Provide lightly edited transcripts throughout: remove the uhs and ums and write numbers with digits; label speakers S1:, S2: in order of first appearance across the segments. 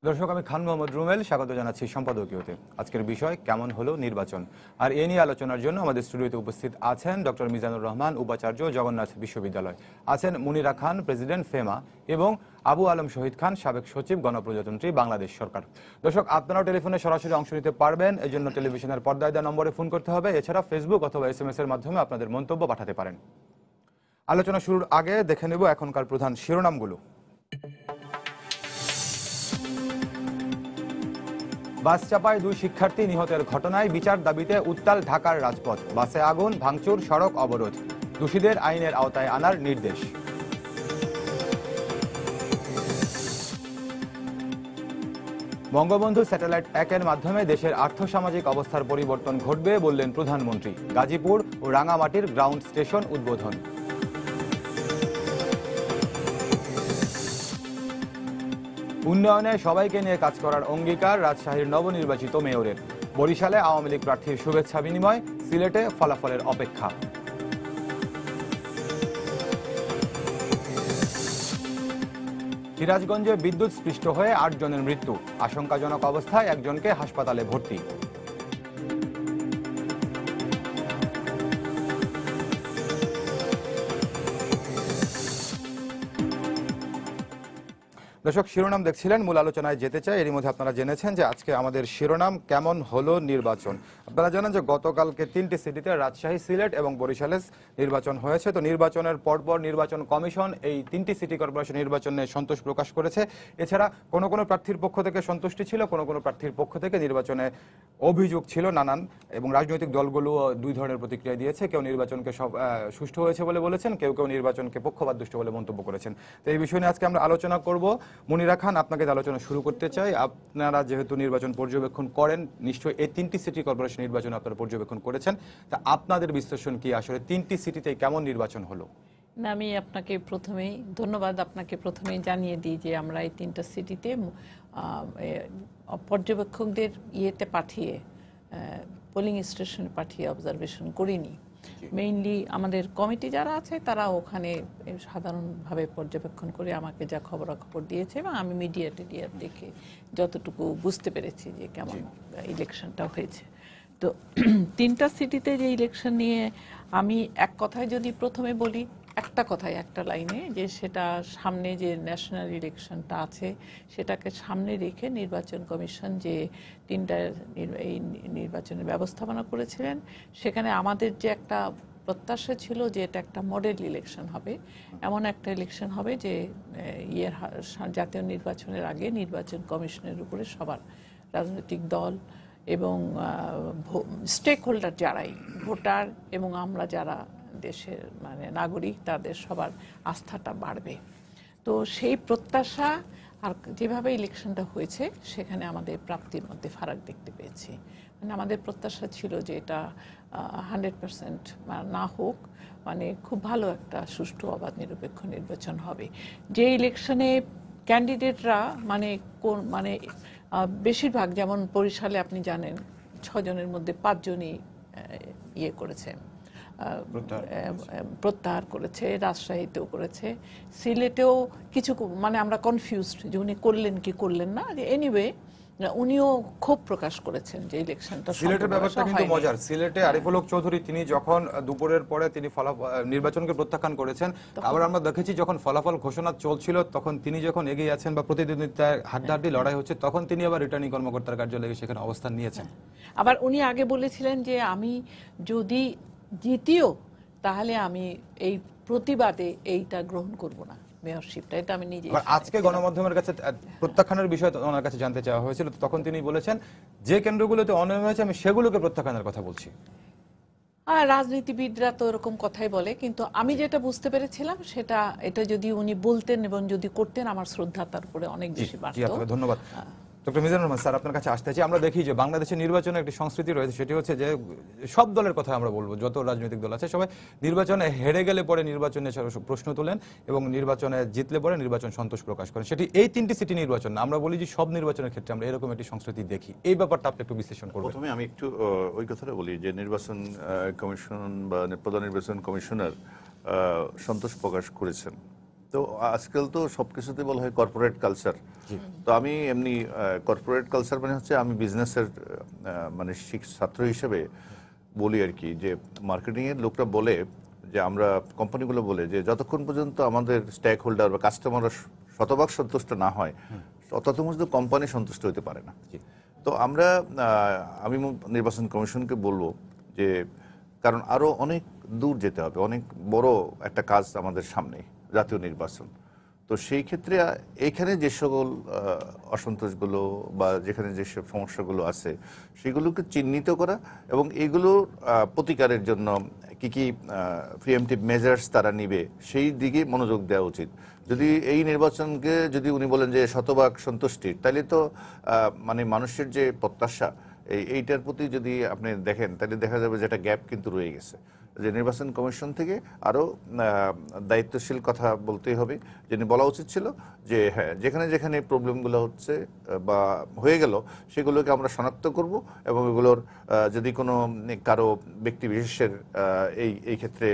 S1: দর্শক, আমি খান মোহাম্মদ রুমেল স্বাগত জানাচ্ছি সম্পাদকীয়তে। আজকের বিষয় কেমন হলো নির্বাচন, আর এ নিয়ে আলোচনার জন্য আমাদের স্টুডিওতে উপস্থিত আছেন ডক্টর মিজানুর রহমান, উপাচার্য, জগন্নাথ বিশ্ববিদ্যালয়, আছেন মুনিরা খান, প্রেসিডেন্ট, ফেমা, এবং আবু আলম শহীদ খান, সাবেক সচিব, গণপ্রজাতন্ত্রী বাংলাদেশ সরকার। দর্শক, আপনারাও টেলিফোনে সরাসরি অংশ নিতে পারবেন, এই জন্য টেলিভিশনের পর্দায় দেওয়া নম্বরে ফোন করতে হবে। এছাড়া ফেসবুক অথবা SMS এর মাধ্যমে আপনাদের মন্তব্য পাঠাতে পারেন। আলোচনা শুরুর আগে দেখে নেব এখনকার প্রধান শিরোনামগুলো। বাস চাপায় 2 শিক্ষার্থী নিহতের ঘটনায় বিচার দাবিতে উত্তাল ঢাকার রাজপথ। বাসে আগুন, ভাঙচুর, সড়ক অবরোধ। দোষীদের আইনের আওতায় আনার নির্দেশ। বঙ্গবন্ধু স্যাটেলাইট 1-এর মাধ্যমে দেশের আর্থসামাজিক অবস্থার পরিবর্তন ঘটবে বললেন প্রধানমন্ত্রী। গাজীপুর ও রাঙামাটির গ্রাউন্ড স্টেশন উদ্বোধন। উন্নয়নে সবাইকে নিয়ে কাজ করার অঙ্গীকার রাজশাহীর নবনির্বাচিত মেয়রের। বরিশালে আওয়ামী লীগ প্রার্থীর শুভেচ্ছা বিনিময়, সিলেটে ফলাফলের অপেক্ষা। সিরাজগঞ্জে বিদ্যুৎ স্পৃষ্ট হয়ে 8 জনের মৃত্যু, আশঙ্কাজনক অবস্থায় একজনকে হাসপাতালে ভর্তি। দর্শক, শিরোনাম দেখছিলেন, মূল আলোচনায় যেতে চাই। এরই মধ্যে আপনারা জেনেছেন যে আজকে আমাদের শিরোনাম কেমন হলো নির্বাচন। আপনারা জানেন যে গতকালকে 3টি সিটিতে রাজশাহী, সিলেট এবং বরিশালে নির্বাচন হয়েছে। তো নির্বাচনের পরপর নির্বাচন কমিশন এই 3টি সিটি কর্পোরেশন নির্বাচনে সন্তোষ প্রকাশ করেছে। এছাড়া কোনো কোনো প্রার্থীর পক্ষ থেকে সন্তুষ্টি ছিল, কোনো কোনো প্রার্থীর পক্ষ থেকে নির্বাচনে অভিযোগ ছিল নানান, এবং রাজনৈতিক দলগুলো 2 ধরনের প্রতিক্রিয়া দিয়েছে। কেউ নির্বাচনকে সুষ্ঠু হয়েছে বলে বলেছেন, কেউ কেউ নির্বাচনকে পক্ষপাতদুষ্ট বলে মন্তব্য করেছেন। তো এই বিষয় নিয়ে আজকে আমরা আলোচনা করব। মুনিরা খান, আপনাকে আলোচনা শুরু করতে চাই। আপনারা যেহেতু নির্বাচন পর্যবেক্ষণ করেন, নিশ্চয়ই এই 3টি সিটি কর্পোরেশন নির্বাচন আপনারা পর্যবেক্ষণ করেছেন, তা আপনাদের বিশ্লেষণ কি, আসলে 3টি সিটিতে কেমন নির্বাচন হলো?
S2: না, আমি আপনাকে প্রথমেই ধন্যবাদ প্রথমেই জানিয়ে দিই যে আমরা এই 3টা সিটিতে পর্যবেক্ষকদের পাঠিয়ে পোলিং স্টেশনে পাঠিয়ে অবজারভেশন করিনি। মেইনলি আমাদের কমিটি যারা আছে তারা ওখানে সাধারণভাবে পর্যবেক্ষণ করে আমাকে যা খবরাখবর দিয়েছে, এবং আমি মিডিয়া দেখে যতটুকু বুঝতে পেরেছি যে কেমন ইলেকশনটা হয়েছে। তো 3টা সিটিতে যে ইলেকশন নিয়ে আমি এক কথায় যদি প্রথমে বলি, একটা লাইনে, যে সেটা সামনে যে ন্যাশনাল ইলেকশনটা আছে সেটাকে সামনে রেখে নির্বাচন কমিশন যে 3টা এই নির্বাচনের ব্যবস্থাপনা করেছিলেন, সেখানে আমাদের যে একটা প্রত্যাশা ছিল যে এটা একটা মডেল ইলেকশন হবে, এমন একটা ইলেকশন হবে যে জাতীয় নির্বাচনের আগে নির্বাচন কমিশনের উপরে সবার রাজনৈতিক দল এবং স্টেক হোল্ডার যারাই, ভোটার এবং আমরা যারা দেশের নাগরিক, তাদের সবার আস্থাটা বাড়বে। তো সেই প্রত্যাশা আর যেভাবে ইলেকশনটা হয়েছে সেখানে আমাদের প্রাপ্তির মধ্যে ফারাক দেখতে পেয়েছি। আমাদের প্রত্যাশা ছিল যে এটা 100% না হোক, খুব ভালো একটা সুষ্ঠু, অবাধ, নিরপেক্ষ নির্বাচন হবে। যে ইলেকশনে ক্যান্ডিডেটরা বেশিরভাগ, যেমন বরিশালে আপনি জানেন 6 জনের মধ্যে 5 জনই করেছে, প্রত্যাহার করেছে, রাজশাহীতেও করেছে, সিলেটেও কিছু, আমরা কনফিউজড যে উনি করলেন কি করলেন না। এনিওয়ে উনিও ক্ষোভ প্রকাশ করেছেন যে ইলেকশনটা।
S1: সিলেটের ব্যাপারটা কিন্তু মজার। সিলেটে আরিফুল হক চৌধুরী তিনি যখন দুপুরের পরে তিনি নির্বাচনকে প্রত্যাখ্যান করেছেন, আবার আমরা দেখেছি যখন ফলাফল ঘোষণা চলছিল তখন তিনি যখন এগিয়ে আছেন বা প্রতিদ্বন্দ্বিতায় হাড্ডাহাড্ডি লড়াই হচ্ছে, তখন তিনি আবার রিটার্নিং কর্মকর্তার কার্যালয়ে সেখানে অবস্থান নিয়েছেন।
S2: আবার উনি আগে বলেছিলেন যে আমি যদি জিতিও তাহলে আমি এই প্রতিবাদে এইটা গ্রহণ করব না, মেয়রশিপটা। এটা আমি নিজে।
S1: আজকে গণমাধ্যমের কাছে প্রত্যাখ্যানের বিষয়ে ওনার কাছে জানতে চাওয়া হয়েছিল, তখন তিনি বলেছেন যে কেন্দ্রগুলোতে অনিয়ম হয়েছে আমি সেগুলোকে প্রত্যাখ্যানের কথা বলছি।
S2: রাজনীতিবিদরা তো এরকম কথাই বলে, কিন্তু আমি যেটা বুঝতে পেরেছিলাম সেটা, এটা যদি উনি বলতেন এবং যদি করতেন, আমার শ্রদ্ধা তার উপরে অনেক বেশি বাড়তো।
S1: ধন্যবাদ। ডক্টর মিজানুর রহমান স্যার, আপনার কাছে আসতে চাই। আমরা দেখি যে বাংলাদেশের নির্বাচনে একটি সংস্কৃতি রয়েছে, সেটি হচ্ছে যে সব দলের কথা আমরা বলবো, যত রাজনৈতিক দল আছে সবাই নির্বাচনে হেরে গেলে পরে নির্বাচনে প্রশ্ন তোলেন, এবং নির্বাচনে জিতলে পরে নির্বাচন সন্তোষ প্রকাশ করেন। সেটি এই 3টি সিটি নির্বাচন না, আমরা বলি যে সব নির্বাচনের ক্ষেত্রে আমরা এরকম একটি সংস্কৃতি দেখি। এই ব্যাপারটা আপনি একটু বিশ্লেষণ করবেন।
S3: প্রথমে আমি একটু ওই কথাটা বলি যে নির্বাচন কমিশন বা প্রধান নির্বাচন কমিশনার সন্তোষ প্রকাশ করেছেন। তো আজকাল তো সবকিছুতে বলা হয় কর্পোরেট কালচার, তো আমি এমনি কর্পোরেট কালচার মানে হচ্ছে আমি বিজনেসের মানে ছাত্র হিসেবে বলি আর কি, যে মার্কেটিং এর লোকরা বলে যে আমরা কোম্পানিগুলো বলে যে যতক্ষণ পর্যন্ত আমাদের স্টেক হোল্ডার বা কাস্টমাররা শতভাগ সন্তুষ্ট না হয় ততক্ষণ পর্যন্ত কোম্পানি সন্তুষ্ট হতে পারে না। তো আমরা আমি নির্বাচন কমিশনকে বলবো যে কারণ আরো অনেক দূর যেতে হবে, অনেক বড় একটা কাজ আমাদের সামনে, জাতীয় নির্বাচন। তো সেই ক্ষেত্রে এইখানে যে সকল অসন্তোষগুলো বা যেখানে যেসব সমস্যাগুলো আছে সেগুলোকে চিহ্নিত করা এবং এগুলোর প্রতিকারের জন্য কি কি প্রিএমটিভ মেজার্স তারা নিবে সেই দিকে মনোযোগ দেওয়া উচিত। যদি এই নির্বাচনকে যদি উনি বলেন যে শতভাগ সন্তুষ্টি, তাহলে তো মানে মানুষের যে প্রত্যাশা এইটার প্রতি যদি আপনি দেখেন তাহলে দেখা যাবে যে একটা গ্যাপ কিন্তু রয়ে গেছে। যে নির্বাচন কমিশন থেকে আরও দায়িত্বশীল কথা বলতেই হবে, যিনি বলা উচিত ছিল যে হ্যাঁ যেখানে যেখানে প্রবলেমগুলো হচ্ছে বা হয়ে গেল সেগুলোকে আমরা শনাক্ত করব এবং এগুলোর যদি কোনো কারো ব্যক্তি বিশেষের এই ক্ষেত্রে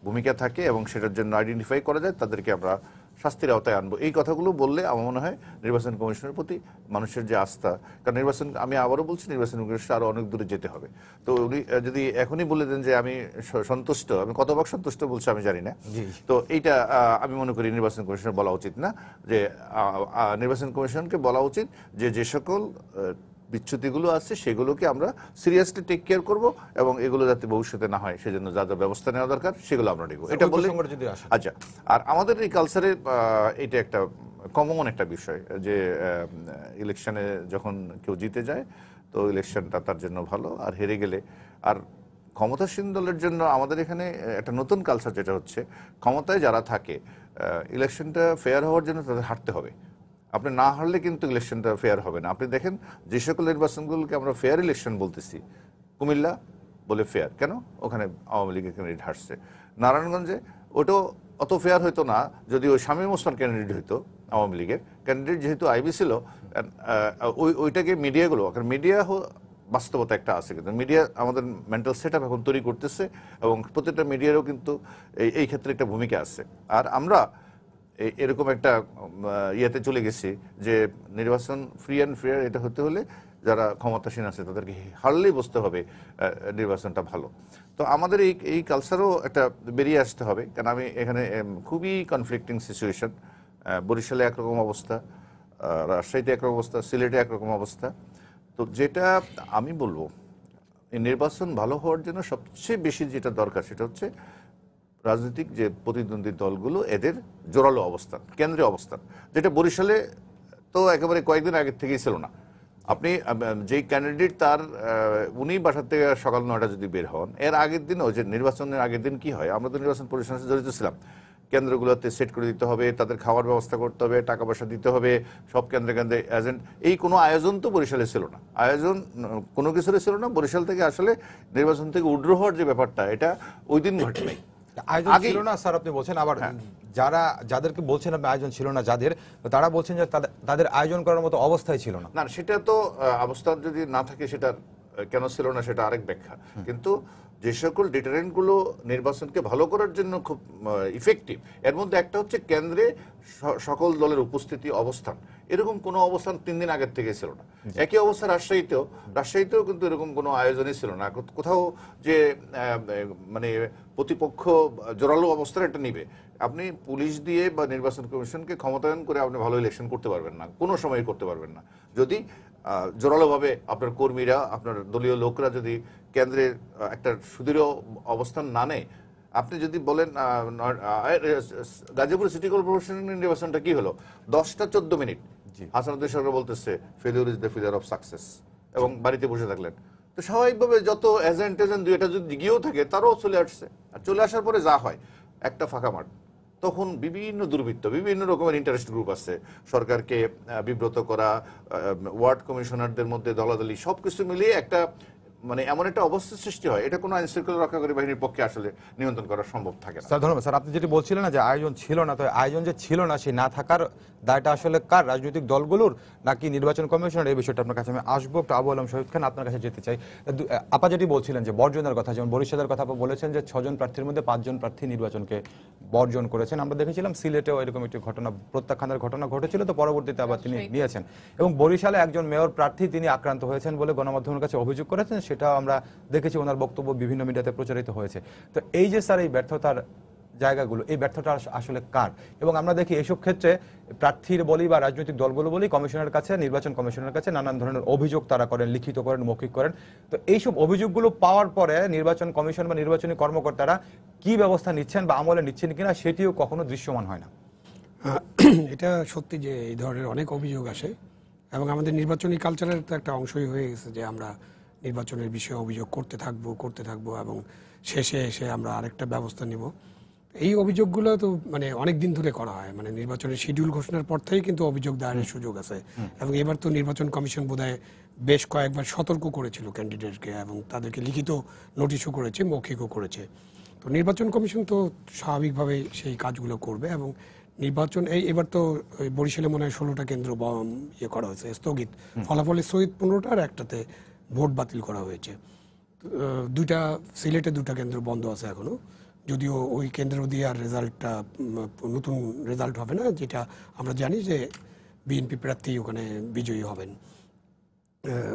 S3: ভূমিকা থাকে এবং সেটার জন্য আইডেন্টিফাই করা যায় তাদেরকে আমরা শাস্তির আওতায় আনবো। এই কথাগুলো বললে আমার মনে হয় নির্বাচন কমিশনের প্রতি মানুষের যে আস্থা, কারণ নির্বাচন আমি আবারও বলছি নির্বাচন কমিশন আরো অনেক দূরে যেতে হবে। তো উনি যদি এখনই বলে দেন যে আমি সন্তুষ্ট, আমি কতভাগ সন্তুষ্ট বলছি আমি জানি না, তো এইটা আমি মনে করি নির্বাচন কমিশনের বলা উচিত না। যে নির্বাচন কমিশনকে বলা উচিত যে যে সকল বিচ্যুতিগুলো আছে সেগুলোকে আমরা সিরিয়াসলি টেক কেয়ার করব এবং এগুলো যাতে ভবিষ্যতে না হয় সেজন্য যা যা ব্যবস্থা নেওয়া দরকার সেগুলো আমরা নেব। এটা বলে আচ্ছা। আর আমাদের এই কালচারে এটা একটা কমন একটা বিষয় যে ইলেকশনে যখন কেউ জিতে যায় তো ইলেকশনটা তার জন্য ভালো, আর হেরে গেলে আর ক্ষমতাসীন দলের জন্য আমাদের এখানে একটা নতুন কালচার যেটা হচ্ছে ক্ষমতায় যারা থাকে ইলেকশনটা ফেয়ার হওয়ার জন্য তাদের হারতে হবে। আপনি না হারলে কিন্তু ইলেকশনটা ফেয়ার হবে না। আপনি দেখেন যে সকল নির্বাচনগুলোকে আমরা ফেয়ার ইলেকশন বলতেছি, কুমিল্লা বলে ফেয়ার কেন, ওখানে আওয়ামী লীগের ক্যান্ডিডেট হারছে। নারায়ণগঞ্জে ওটাও অত ফেয়ার হইতো না যদি ওই শামীম ওসমান ক্যান্ডিডেট হইতো, আওয়ামী লীগের ক্যান্ডিডেট যেহেতু আইবি ছিল ওইটাকে মিডিয়াগুলো, কারণ মিডিয়া বাস্তবতা একটা আছে, কিন্তু মিডিয়া আমাদের মেন্টাল সেট আপ এখন তৈরি করতেছে এবং প্রত্যেকটা মিডিয়ারও কিন্তু এই ক্ষেত্রে একটা ভূমিকা আছে। আর আমরা এরকম একটা ইয়েতে চলে গেছি যে নির্বাচন ফ্রি অ্যান্ড ফেয়ার এটা হতে হলে যারা ক্ষমতাসীন আছে তাদেরকে হারলেই বুঝতে হবে নির্বাচনটা ভালো। তো আমাদের এই কালচারও একটা বেরিয়ে আসতে হবে, কারণ আমি এখানে খুবই কনফ্লিক্টিং সিচুয়েশন। বরিশালে একরকম অবস্থা, রাজশাহীতে একরকম অবস্থা, সিলেটে একরকম অবস্থা। তো যেটা আমি বলবো এই নির্বাচন ভালো হওয়ার জন্য সবচেয়ে বেশি যেটা দরকার সেটা হচ্ছে রাজনৈতিক যে প্রতিদ্বন্দ্বী দলগুলো এদের জোরালো অবস্থান, কেন্দ্রীয় অবস্থান, যেটা বরিশালে তো একেবারে কয়েকদিন আগের থেকেই ছিল না। আপনি যেই ক্যান্ডিডেট তার উনি বাসার থেকে সকাল 9টা যদি বের হন, এর আগের দিনও যে নির্বাচনের আগের দিন কি হয়, আমরা তো নির্বাচন পরিচালনার সাথে জড়িত ছিলাম, কেন্দ্রগুলোতে সেট করে দিতে হবে, তাদের খাওয়ার ব্যবস্থা করতে হবে, টাকা পয়সা দিতে হবে, সব কেন্দ্রে কেন্দ্রে এজেন্ট, এই কোনো আয়োজন তো বরিশালে ছিল না, আয়োজন কোনো কিছুরই ছিল না। বরিশাল থেকে আসলে নির্বাচন থেকে উড্র হওয়ার যে ব্যাপারটা এটা ওই দিন ঘটে নাই।
S1: আয়োজন ছিল না স্যার আপনি বলছেন, আবার যাদেরকে বলছেন আপনি আয়োজন ছিল না যাদের, তারা বলছেন যে তাদের আয়োজন করার মতো অবস্থায় ছিল না।
S3: না সেটা তো অবস্থা যদি না থাকে সেটা কেন ছিল না সেটা আরেক ব্যাখ্যা, কিন্তু যে সকল ডিটারেন্টগুলো নির্বাচনকে ভালো করার জন্য খুব ইফেক্টিভ, এর মধ্যে একটা হচ্ছে কেন্দ্রে সকল দলের উপস্থিতি অবস্থান। এরকম কোনো অবস্থান 3 দিন আগের থেকে ছিল না। একই অবস্থা রাজশাহীতেও কিন্তু এরকম কোনো আয়োজনই ছিল না। কোথাও যে মানে প্রতিপক্ষ জোরালো অবস্থান এটা নিবে, আপনি পুলিশ দিয়ে বা নির্বাচন কমিশনকে ক্ষমতায়ন করে আপনি ভালো ইলেকশন করতে পারবেন না, কোনো সময় করতে পারবেন না যদি জোরালোভাবে আপনার কর্মীরা, আপনার দলীয় লোকরা যদি কেন্দ্রের একটা সুদৃঢ় অবস্থান না নেয়। আপনি যদি বলেন গাজীপুর সিটি কর্পোরেশনের নির্বাচনটা কি হলো, 10টা 14 মিনিট হাসানুদ্দিন সরকার বলতেছে failure is the failure of success, এবং বাড়িতে বসে থাকলেন। তো স্বাভাবিকভাবে যত এজেন্ট 2টা যদি গিয়েও থাকে তারাও চলে আসছে, আর চলে আসার পরে যা হয় একটা ফাঁকা মাঠ। তখন বিভিন্ন দুর্বৃত্ত, বিভিন্ন রকমের ইন্টারেস্ট গ্রুপ আছে, সরকারকে বিব্রত করা, ওয়ার্ড কমিশনারদের মধ্যে দলাদলি, সবকিছু মিলিয়ে একটা মানে এমন একটা অবস্থা সৃষ্টি হয়, এটা কোনো আইন শৃঙ্খলা রক্ষাকারী বাহিনীর পক্ষে আসলে নিয়ন্ত্রণ করা সম্ভব থাকে না।
S1: স্যার ধন্যবাদ। স্যার আপনি যেটি বলছিলেন না যে আয়োজন ছিল না, তো আয়োজন যে ছিল না সেই না থাকার দায়টা আসলে কার, রাজনৈতিক দলগুলোর নাকি নির্বাচন কমিশনের, এই বিষয়টা আপনার কাছে আমি আসবো। একটু আবু আলম শহীদ খান আপনার কাছে যেতে চাই। আপা যেটি বলছিলেন যে বর্জনের কথা, যেমন বরিশালের কথা আপা বলেছেন যে 6 জন প্রার্থীর মধ্যে 5 জন প্রার্থী নির্বাচনকে বর্জন করেছেন। আমরা দেখেছিলাম সিলেটেও এরকম একটি ঘটনা, প্রত্যাখ্যানের ঘটনা ঘটেছিল, তো পরবর্তীতে আবার তিনি নিয়েছেন। এবং বরিশালে একজন মেয়র প্রার্থী তিনি আক্রান্ত হয়েছেন বলে গণমাধ্যমের কাছে অভিযোগ করেছেন, সেটাও আমরা দেখেছি, ওনার বক্তব্য বিভিন্ন মিডিয়াতে প্রচারিত হয়েছে। তো এই যে স্যার এই ব্যর্থতার জায়গাগুলো, এই ব্যর্থতা আসলে কার? এবং আমরা দেখি এইসব ক্ষেত্রে প্রার্থীর বলি বা রাজনৈতিক দলগুলো বলি কমিশনের কাছে, নির্বাচন কমিশনের কাছে নানান ধরনের অভিযোগ তারা করেন, লিখিত করেন, মৌখিক করেন। তো এইসব অভিযোগগুলো পাওয়ার পরে নির্বাচন কমিশন বা নির্বাচনী কর্মকর্তারা কি ব্যবস্থা নিচ্ছেন বা আমলে নিচ্ছেন কিনা সেটিও কখনো দৃশ্যমান হয় না।
S4: এটা সত্যি যে এই ধরনের অনেক অভিযোগ আসে এবং আমাদের নির্বাচনী কালচারের তো একটা অংশই হয়ে গেছে যে আমরা নির্বাচনের বিষয়ে অভিযোগ করতে থাকবো এবং শেষে এসে আমরা আরেকটা ব্যবস্থা নিব। এই অভিযোগগুলো তো মানে অনেক দিন ধরে করা হয়, মানে নির্বাচনের শিডিউল ঘোষণার পর থেকেই কিন্তু অভিযোগ দায়েরের সুযোগ আছে। এবং এবার তো নির্বাচন কমিশন বোধহয় বেশ কয়েকবার সতর্ক করেছিল ক্যান্ডিডেটকে এবং তাদেরকে লিখিত নোটিশও করেছে, মৌখিকও করেছে। তো নির্বাচন কমিশন তো স্বাভাবিকভাবেই সেই কাজগুলো করবে এবং নির্বাচন এবার তো বরিশালে মনে হয় 16টা কেন্দ্র ইয়ে করা হয়েছে স্থগিত, ফলাফলের সহিত 15টা আর একটাতে ভোট বাতিল করা হয়েছে। দুইটা সিলেটে 2টা কেন্দ্র বন্ধ আছে এখনো, যদিও ওই কেন্দ্র দিয়ে আর রেজাল্টটা নতুন রেজাল্ট হবে না, যেটা আমরা জানি যে বিএনপি প্রার্থী ওখানে বিজয়ী হবেন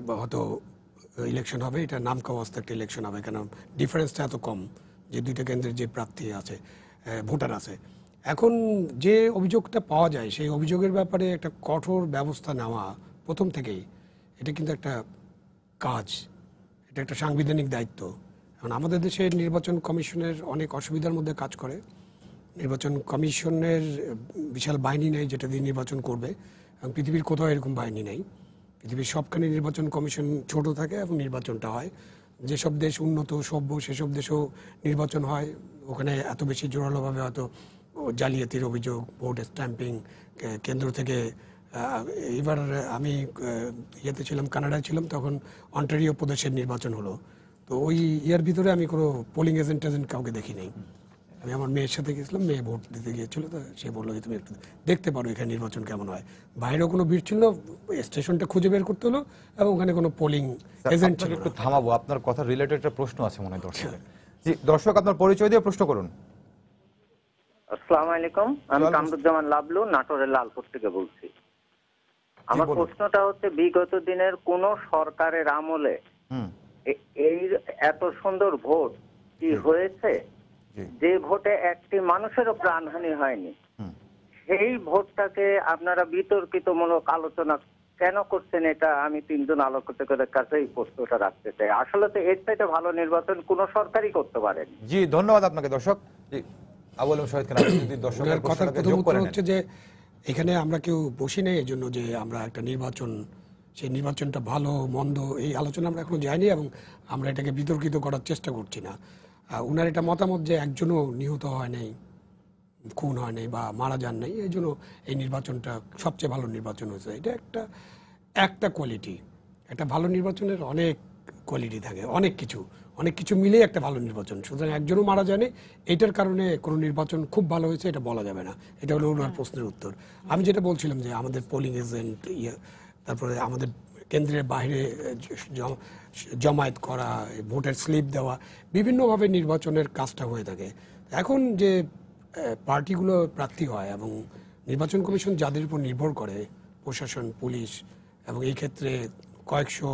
S4: বা হয়তো ইলেকশন হবে, এটা নাম কাওয়াস্তে একটা ইলেকশন হবে, কারণ ডিফারেন্সটা এত কম যে 2টা কেন্দ্রের যে প্রার্থী আছে, ভোটার আছে। এখন যে অভিযোগটা পাওয়া যায় সেই অভিযোগের ব্যাপারে একটা কঠোর ব্যবস্থা নেওয়া প্রথম থেকেই এটা কিন্তু একটা কাজ, এটা একটা সাংবিধানিক দায়িত্ব। এখন আমাদের দেশে নির্বাচন কমিশনের অনেক অসুবিধার মধ্যে কাজ করে। নির্বাচন কমিশনের বিশাল বাহিনী নেই যেটা দিয়ে নির্বাচন করবে, এবং পৃথিবীর কোথাও এরকম বাহিনী নেই। পৃথিবীর সবখানে নির্বাচন কমিশন ছোট থাকে এবং নির্বাচনটা হয়। যেসব দেশ উন্নত সভ্য সেসব দেশেও নির্বাচন হয়, ওখানে এত বেশি জোরালোভাবে হয়তো জালিয়াতির অভিযোগ, ভোট স্ট্যাম্পিং কেন্দ্র থেকে। এবার আমি ইয়েতে ছিলাম, কানাডায় ছিলাম, তখন অন্টারিও প্রদেশের নির্বাচন হলো। তো ওই ইয়ার ভিতরে আমি কোনো পোলিং এজেন্ট কাউকে দেখি নাই। আমি আমার মেয়ের সাথে গেছিলাম, মেয়ে ভোট দিতে গিয়েছিল, তো সে বললো যে তুমি একটু দেখতে পারো এখানে নির্বাচন কেমন হয়। বাইরেও কোনো ভিড় ছিল না, স্টেশনটা খুঁজে বের করতে হলো এবং ওখানে কোনো পোলিং এজেন্ট ছিল না।
S1: একটু থামাবো, আপনার কথা রিলেটেড একটা প্রশ্ন আছে মনে হয় দর্শকের। জি দর্শক, আপনার পরিচয় দিয়ে প্রশ্ন করুন।
S5: আসসালামু আলাইকুম, আমি কামরুজ্জামান লাবলু নাটোরের লালপুর থেকে বলছি। আমার প্রশ্নটা হচ্ছে, বিগত দিনের কোন সরকারের আমলে এই এত সুন্দর ভোট কি হয়েছে যে ভোটে একটি মানুষেরও প্রাণহানি হয়নি? সেই ভোটটাকে আপনারা বিতর্কিতমূলক আলোচনা কেন করছেন, এটা আমি 3 জন আলোচকের কাছে এই প্রশ্নটা রাখতে চাই। আসলে তো এর চাইতে ভালো নির্বাচন কোন সরকারই করতে পারেন।
S1: জি ধন্যবাদ আপনাকে দর্শক। জি আবু আলম শহীদ খান, যদি দর্শকের
S4: কথার
S1: প্রশ্নটাকে
S4: প্রথম
S1: যোগ
S4: উত্তর
S1: করে
S4: হচ্ছে যে এখানে আমরা কেউ বসি নেই এই জন্য যে আমরা একটা নির্বাচন, সেই নির্বাচনটা ভালো মন্দ এই আলোচনা আমরা এখনো যাইনি এবং আমরা এটাকে বিতর্কিত করার চেষ্টা করছি না। ওনার এটা মতামত যে একজনও নিহত হয় নাই, খুন হয় নাই বা মারা যান নাই, এই জন্য এই নির্বাচনটা সবচেয়ে ভালো নির্বাচন হয়েছে। এটা একটা কোয়ালিটি। একটা ভালো নির্বাচনের অনেক কোয়ালিটি থাকে, অনেক কিছু মিলে একটা ভালো নির্বাচন। সুতরাং একজনও মারা যায়নি, এইটার কারণে কোনো নির্বাচন খুব ভালো হয়েছে এটা বলা যাবে না। এটা হলো ওনার প্রশ্নের উত্তর। আমি যেটা বলছিলাম যে আমাদের পোলিং এজেন্ট, তারপরে আমাদের কেন্দ্রের বাইরে জমায়েত করা, ভোটের স্লিপ দেওয়া, বিভিন্নভাবে নির্বাচনের কাজটা হয়ে থাকে। এখন যে পার্টিগুলো প্রার্থী হয় এবং নির্বাচন কমিশন যাদের উপর নির্ভর করে, প্রশাসন, পুলিশ, এবং এই ক্ষেত্রে কয়েকশো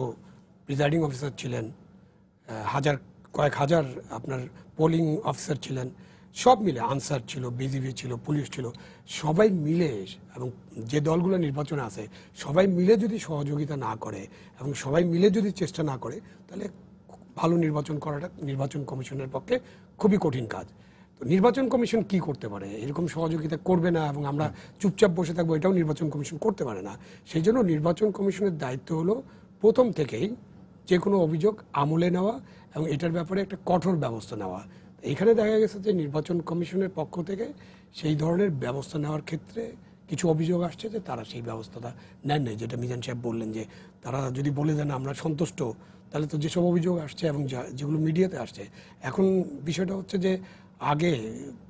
S4: প্রিজাইডিং অফিসার ছিলেন, কয়েক হাজার আপনার পোলিং অফিসার ছিলেন, সব মিলে আনসার ছিল, বিজিবি ছিল, পুলিশ ছিল, সবাই মিলে, এবং যে দলগুলো নির্বাচনে আছে সবাই মিলে যদি সহযোগিতা না করে এবং সবাই মিলে যদি চেষ্টা না করে, তাহলে ভালো নির্বাচন করাটা নির্বাচন কমিশনের পক্ষে খুবই কঠিন কাজ। তো নির্বাচন কমিশন কি করতে পারে? এরকম সহযোগিতা করবে না এবং আমরা চুপচাপ বসে থাকবো, এটাও নির্বাচন কমিশন করতে পারে না। সেই জন্য নির্বাচন কমিশনের দায়িত্ব হলো প্রথম থেকেই যে কোনো অভিযোগ আমলে নেওয়া এবং এটার ব্যাপারে একটা কঠোর ব্যবস্থা নেওয়া। এখানে দেখা গেছে যে নির্বাচন কমিশনের পক্ষ থেকে সেই ধরনের ব্যবস্থা নেওয়ার ক্ষেত্রে কিছু অভিযোগ আসছে যে তারা সেই ব্যবস্থাটা নেন নাই, যেটা মিজান সাহেব বললেন যে তারা যদি বলে দেন আমরা সন্তুষ্ট, তাহলে তো যেসব অভিযোগ আসছে এবং যেগুলো মিডিয়াতে আসছে, এখন বিষয়টা হচ্ছে যে আগে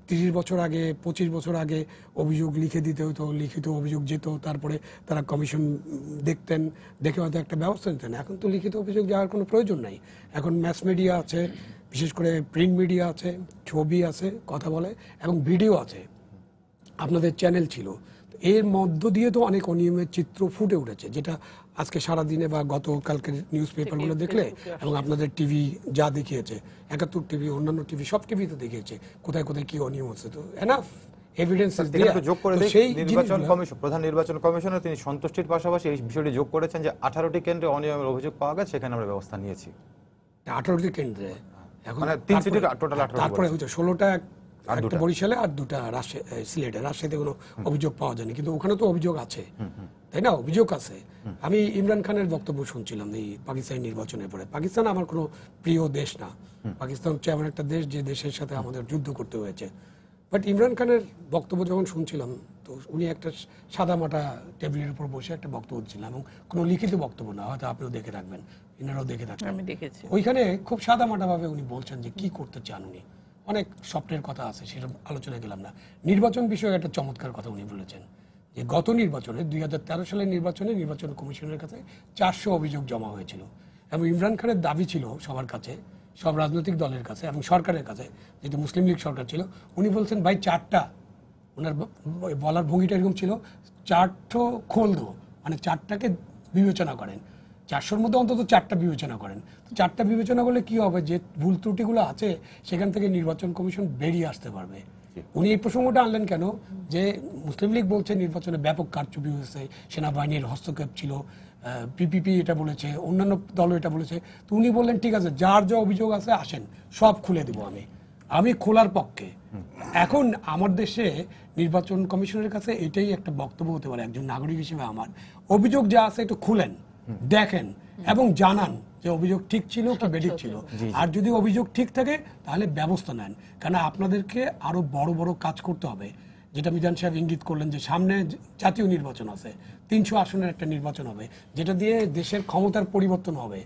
S4: 30 বছর আগে 25 বছর আগে অভিযোগ লিখে দিতে হতো, লিখিত অভিযোগ যেত, তারপরে তারা কমিশন দেখতেন, দেখে হয়তো একটা ব্যবস্থা নিতেন। এখন তো লিখিত অভিযোগ যাওয়ার কোনো প্রয়োজন নাই। এখন ম্যাস মিডিয়া আছে, বিশেষ করে প্রিন্ট মিডিয়া আছে, ছবি আছে, কথা বলে, এবং ভিডিও আছে, আপনাদের চ্যানেল ছিল। এর মধ্য দিয়ে তো অনেক অনিয়মের চিত্র ফুটে উঠেছে, যেটা আজকে সারাদিনে বা গতকালকের নিউজ পেপারগুলো দেখলে এবং আপনাদের টিভি যা দেখিয়েছে, 71 টিভি, অন্যান্য টিভি, সব টিভিতে দেখিয়েছে কোথায় কোথায় কি অনিয়ম হচ্ছে। তো এনাফ এভিডেন্স
S1: যোগ করে দেই, নির্বাচন কমিশন, প্রধান নির্বাচন কমিশনার তিনি সন্তুষ্টির পাশাপাশি এই বিষয়টি যোগ করেছেন যে 18টি কেন্দ্রে অনিয়মের অভিযোগ পাওয়া গেছে, সেখানে আমরা ব্যবস্থা নিয়েছি।
S4: 18টি কেন্দ্রে, এখন
S1: মানে 3 সিটির টোটাল 18।
S4: তারপরে হচ্ছে 16টা, একটা বরিশালে আর 2টা সিলেটে। রাজশাহীতে কোনো অভিযোগ পাওয়া যায়নি, কিন্তু ওখানে তো অভিযোগ আছে, তাই না? অভিযোগ আছে। আমি ইমরান খানের বক্তব্য শুনছিলাম এই পাকিস্তানি নির্বাচনের পরে। পাকিস্তান আমার কোনো প্রিয় দেশ না, পাকিস্তান হচ্ছে এমন একটা দেশ যে দেশের সাথে আমাদের যুদ্ধ করতে হয়েছে। বাট ইমরান খানের বক্তব্য যখন শুনছিলাম, তো উনি একটা সাদামাটা টেবিলের উপর বসে একটা বক্তব্য দিচ্ছিলেন, এবং কোনো লিখিত বক্তব্য না, হয়তো আপনিও দেখে রাখবেন, ইনারাও দেখে রাখবেন।
S2: আমি দেখেছি।
S4: ওইখানে খুব সাদামাটাভাবে উনি বলছেন যে কি করতে চান উনি। অনেক স্বপ্নের কথা আছে, সেটা আলোচনায় গেলাম না। নির্বাচন বিষয়ে একটা চমৎকার কথা উনি বলেছেন যে গত নির্বাচনে 2013 সালের নির্বাচনে নির্বাচন কমিশনের কাছে 400 অভিযোগ জমা হয়েছিল, এবং ইমরান খানের দাবি ছিল সবার কাছে, সব রাজনৈতিক দলের কাছে এবং সরকারের কাছে, যেহেতু মুসলিম লীগ সরকার ছিল, উনি বলছেন ভাই 4টা, ওনার বলার ভঙ্গিটা এরকম ছিল, 4টো খোল দো, মানে 4টাকে বিবেচনা করেন, 400-র মধ্যে অন্তত 4টা বিবেচনা করেন। তো 4টা বিবেচনা করলে কি হবে, যে ভুল ত্রুটিগুলো আছে সেখান থেকে নির্বাচন কমিশন বেরিয়ে আসতে পারবে। উনি এই প্রসঙ্গটা আনলেন কেন, যে মুসলিম লীগ বলছে নির্বাচনে ব্যাপক কারচুপি হয়েছে, সেনাবাহিনীর হস্তক্ষেপ ছিল, পিপিপি এটা বলেছে, অন্যান্য দলও এটা বলেছে। তো উনি বললেন ঠিক আছে, যার যা অভিযোগ আছে আসেন, সব খুলে দেবো, আমি খোলার পক্ষে। এখন আমার দেশে নির্বাচন কমিশনের কাছে এটাই একটা বক্তব্য হতে পারে একজন নাগরিক হিসেবে, আমার অভিযোগ যা আছে একটু খুলেন, দেখেন এবং জানান যে অভিযোগ ঠিক ছিল কি বেঠিক ছিল। আর যদি অভিযোগ ঠিক থাকে তাহলে ব্যবস্থা নেন, কারণ আপনাদেরকে আরো বড় বড় কাজ করতে হবে। যেটা মিজান সাহেব ইঙ্গিত করলেন যে সামনে জাতীয় নির্বাচন আছে, 300 আসনের একটা নির্বাচন হবে, যেটা দিয়ে দেশের ক্ষমতার পরিবর্তন হবে।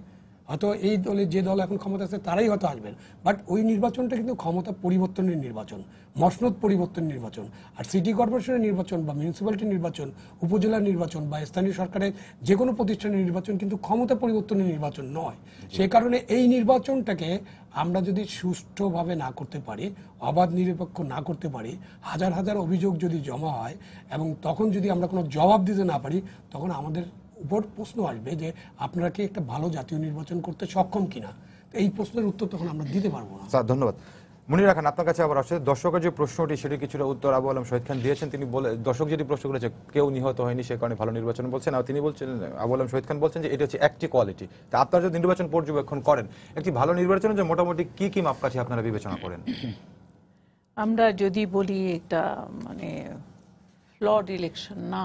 S4: হয়তো এই দলে, যে দল এখন ক্ষমতা আছে তারাই হয়তো আসবেন, বাট ওই নির্বাচনটা কিন্তু ক্ষমতা পরিবর্তনের নির্বাচন, মসনদ পরিবর্তনের নির্বাচন। আর সিটি কর্পোরেশনের নির্বাচন বা মিউনিসিপ্যালিটি নির্বাচন, উপজেলার নির্বাচন বা স্থানীয় সরকারের যে কোনো প্রতিষ্ঠানের নির্বাচন কিন্তু ক্ষমতা পরিবর্তনের নির্বাচন নয়। সেই কারণে এই নির্বাচনটাকে আমরা যদি সুষ্ঠুভাবে না করতে পারি, অবাধ নিরপেক্ষ না করতে পারি, হাজার হাজার অভিযোগ যদি জমা হয় এবং তখন যদি আমরা কোনো জবাব দিতে না পারি, তখন আমাদের উপর প্রশ্ন আসবে যে আপনারা কি একটা ভালো জাতীয় নির্বাচন করতে সক্ষম কিনা। এই প্রশ্নের উত্তর তখন আমরা দিতে পারবো না।
S1: স্যার ধন্যবাদ। মনিরা খান, আপনার কাছে আবার আসছে, দর্শকের যে প্রশ্নটি সেটি কিছুটা উত্তর আবু আলম শহীদ খান দিয়েছেন। তিনি বলে, দর্শক যেটি প্রশ্ন করেছে কেউ নিহত হয়নি সে কারণে ভালো নির্বাচন বলছেন, আর তিনি বলছেন, আবু আলম শহীদ খান বলছেন যে এটা হচ্ছে একটি কোয়ালিটি। তা আপনারা যদি নির্বাচন পর্যবেক্ষণ করেন, একটি ভালো নির্বাচনের যে মোটামুটি কি কি মাপকাঠি আপনারা বিবেচনা করেন?
S2: আমরা যদি বলি এটা মানে ফ্লড ইলেকশন না,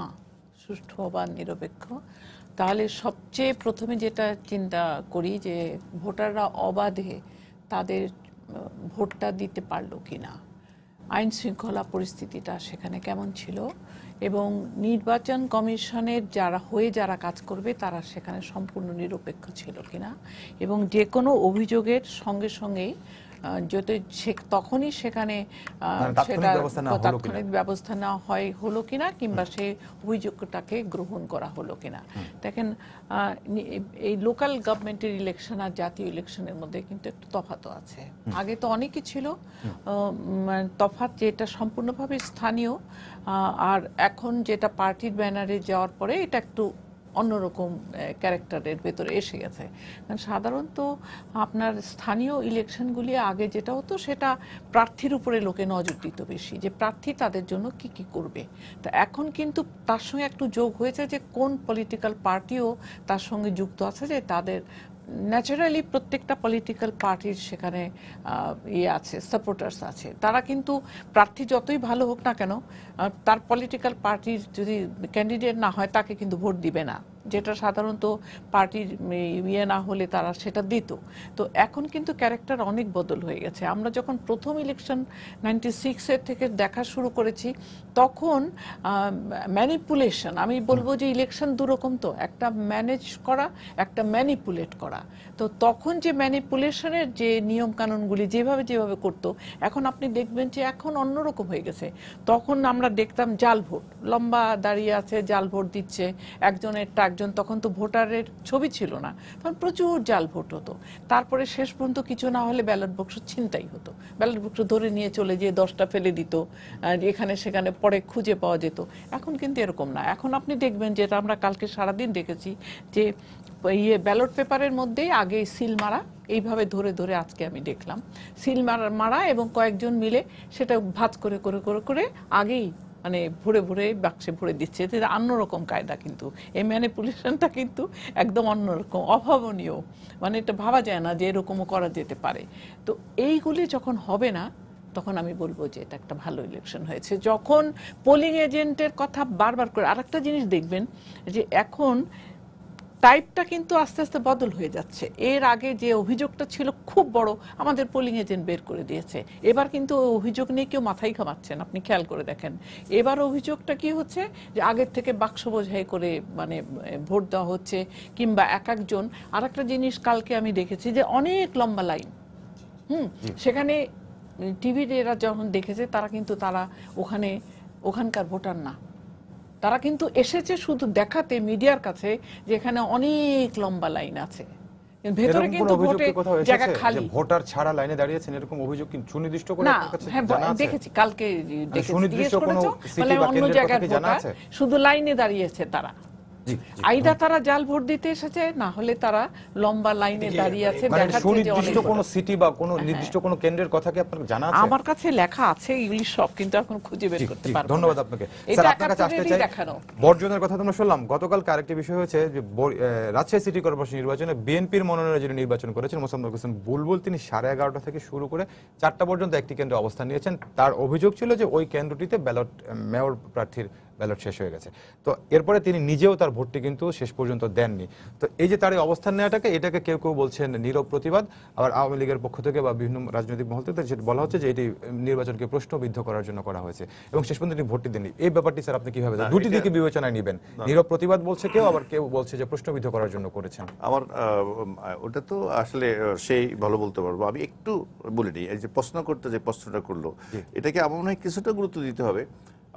S2: সুষ্ঠু অবাধ নিরপেক্ষ, তাহলে সবচেয়ে প্রথমে যেটা চিন্তা করি যে ভোটাররা অবাধে তাদের ভোটটা দিতে পারলো কিনা, আইন শৃঙ্খলা পরিস্থিতিটা সেখানে কেমন ছিল, এবং নির্বাচন কমিশনের যারা কাজ করবে তারা সেখানে সম্পূর্ণ নিরপেক্ষ ছিল কিনা, এবং যে কোনো অভিযোগের সঙ্গে সঙ্গেই যদি তখনই সেখানে সেটা তাৎক্ষণিক ব্যবস্থা নেওয়া হলো কিনা, কিংবা সেই অভিযোগটাকে গ্রহণ করা হলো কিনা। দেখেন, এই লোকাল গভর্নমেন্টের ইলেকশন আর জাতীয় ইলেকশনের মধ্যে কিন্তু একটু তফাৎ আছে। আগে তো অনেকই ছিল তফাৎ, যেটা সম্পূর্ণভাবে স্থানীয়, আর এখন যেটা পার্টির ব্যানারে যাওয়ার পরে এটা একটু অন্যরকম ক্যারেক্টারের ভেতরে এসে গেছে। কারণ সাধারণত আপনার স্থানীয় ইলেকশনগুলি আগে যেটা হতো সেটা প্রার্থীর উপরে লোকে নজর দিত বেশি, যে প্রার্থী তাদের জন্য কি কি করবে। তা এখন কিন্তু তার সঙ্গে একটু যোগ হয়েছে যে কোন পলিটিক্যাল পার্টিও তার সঙ্গে যুক্ত আছে, যে তাদের ন্যাচারালি প্রত্যেকটা পলিটিক্যাল পার্টির সেখানে ইয়ে আছে, সাপোর্টার্স আছে। তারা কিন্তু প্রার্থী যতই ভালো হোক না কেন, তার পলিটিক্যাল পার্টির যদি ক্যান্ডিডেট না হয় তাকে কিন্তু ভোট দিবে না, যেটা সাধারণত পার্টির ইয়ে না হলে তারা সেটা দিত। তো এখন কিন্তু ক্যারেক্টার অনেক বদল হয়ে গেছে। আমরা যখন প্রথম ইলেকশন 96-এর থেকে দেখা শুরু করেছি, তখন ম্যানিপুলেশন, আমি বলবো যে ইলেকশন দুরকম, তো একটা ম্যানেজ করা, একটা ম্যানিপুলেট করা। তো তখন যে ম্যানিপুলেশনের যে নিয়ম কানুনগুলি যেভাবে যেভাবে করতো, এখন আপনি দেখবেন যে এখন অন্যরকম হয়ে গেছে। তখন আমরা দেখতাম জাল ভোট, লম্বা দাঁড়িয়ে আছে জাল ভোট দিচ্ছে একজনের একজন, তখন তো ভোটারের ছবি ছিল না, তখন প্রচুর জাল ভোট হতো। তারপরে শেষ পর্যন্ত কিছু না হলে ব্যালট বক্স ছিনতাই হতো, ব্যালট বক্স ধরে নিয়ে চলে যেয়ে 10টা ফেলে দিত, এখানে সেখানে পরে খুঁজে পাওয়া যেত। এখন কিন্তু এরকম না। এখন আপনি দেখবেন, যেটা আমরা কালকে সারাদিন দেখেছি, যে ব্যালট পেপারের মধ্যেই আগে সিল মারা, এইভাবে ধরে ধরে আজকে আমি দেখলাম সিল মারা এবং কয়েকজন মিলে সেটা ভাঁজ করে করে করে করে আগেই মানে ভরে ভরে বাক্সে ভরে দিচ্ছে। এটা অন্যরকম কায়দা, কিন্তু এই ম্যানিপুলেশনটা কিন্তু একদম অন্যরকম, অভাবনীয়, মানে এটা ভাবা যায় না যে এরকমও করা যেতে পারে। তো এইগুলি যখন হবে না, তখন আমি বলবো যে এটা একটা ভালো ইলেকশন হয়েছে। যখন পোলিং এজেন্টের কথা বারবার করে, আরেকটা জিনিস দেখবেন যে এখন টাইপটা কিন্তু আস্তে আস্তে বদল হয়ে যাচ্ছে। এর আগে যে অভিযোগটা ছিল খুব বড়, আমাদের পোলিং এজেন্ট বের করে দিয়েছে। এবার কিন্তু অভিযোগ নিয়ে কেউ মাথায় ঘামাচ্ছেন, আপনি খেয়াল করে দেখেন। এবার অভিযোগটা কি হচ্ছে, যে আগের থেকে বাক্স বোঝাই করে মানে ভোট দেওয়া হচ্ছে, কিংবা এক একজন। আর একটা জিনিস কালকে আমি দেখেছি যে অনেক লম্বা লাইন, সেখানে টিভিতে এরা যখন দেখেছে, তারা কিন্তু ওখানকার ভোটার না, তারা কিন্তু এসেছে শুধু দেখাতে মিডিয়ার কাছে যে এখানে অনেক লম্বা লাইন আছে, ভেতরে কিন্তু ভোটে জায়গা খালি।
S1: ভোটার ছাড়া লাইনে দাঁড়িয়েছেন এরকম অভিযোগ কি সুনির্দিষ্ট করে
S2: না?
S1: আপনার কাছে
S2: হ্যাঁ,
S1: জানা আছে?
S2: দেখেছি কালকে দেখেছি,
S1: সুনির্দিষ্ট
S2: জিজ্ঞেস
S1: কোনো
S2: করেছো,
S1: সিটি
S2: বলে
S1: বা
S2: অন্য
S1: কেন্দ্রের
S2: জায়গার
S1: কথা কি জানা
S2: ভোটার
S1: আছে?
S2: শুধু লাইনে দাঁড়িয়েছে তারা। আইদা তারা জাল ভোট দিতে এসেছে, না হলে তারা লম্বা লাইনে দাঁড়িয়ে আছে,
S1: মানে
S2: দেখাচ্ছে যে
S1: সুনির্দিষ্ট
S2: অনেক
S1: কোনো
S2: ভোটার।
S1: সিটি বা কোনো নির্দিষ্ট কোনো কেন্দ্রের কথা কি আপনার জানা আছে?
S2: আমার কাছে লেখা আছে ইংলিশ সব, কিন্তু এখন খুঁজে বের করতে পারবো না।
S1: ধন্যবাদ আপনাকে।
S2: এটা
S1: স্যার, আপনার কাছে আসতে
S2: একাত্তরেরই
S1: চাই,
S2: দেখানো।
S1: বর্জনের কথা তোমরা শুনলাম। গতকালকে আরেকটি বিষয় হয়েছে যে রাজশাহী সিটি কর্পোরেশন নির্বাচনে বিএনপির মনোনয়নে যিনি নির্বাচন করেছেন মোসাম্মদ হোসেন বুলবুল, তিনি 11:30 থেকে শুরু করে 4টা পর্যন্ত একটি কেন্দ্রে অবস্থান নিয়েছেন। তার অভিযোগ ছিল যে ওই কেন্দ্রটিতে মেয়র প্রার্থীর ব্যালট শেষ হয়ে গেছে। তো এরপরে তিনি নিজেও তার ভোটটি কিন্তু শেষ পর্যন্ত দেননি। তো এই যে তার এই অবস্থান নেওয়াটাকে, এটাকে কেউ কেউ বলছেন নীরব প্রতিবাদ, আবার আওয়ামী লীগের পক্ষ থেকে বা বিভিন্ন রাজনৈতিক মহল থেকে যেটা বলা হচ্ছে যে এটি নির্বাচনকে প্রশ্নবিদ্ধ করার জন্য করা হয়েছে এবং শেষ পর্যন্ত তিনি ভোটটি দেননি। এই ব্যাপারটি স্যার আপনি কিভাবে দেখেন? দুটি দিকে বিবেচনায় নেবেন, নীরব প্রতিবাদ বলছে কেউ, আবার কেউ বলছে যে প্রশ্নবিদ্ধ করার জন্য করেছেন।
S3: আমার ওটা তো আসলে সেই ভালো বলতে পারবো। আমি একটু বলে নিই, এই যে প্রশ্ন করতে যে প্রশ্নটা করলো, এটাকে আমার মনে হয় কিছুটা গুরুত্ব দিতে হবে।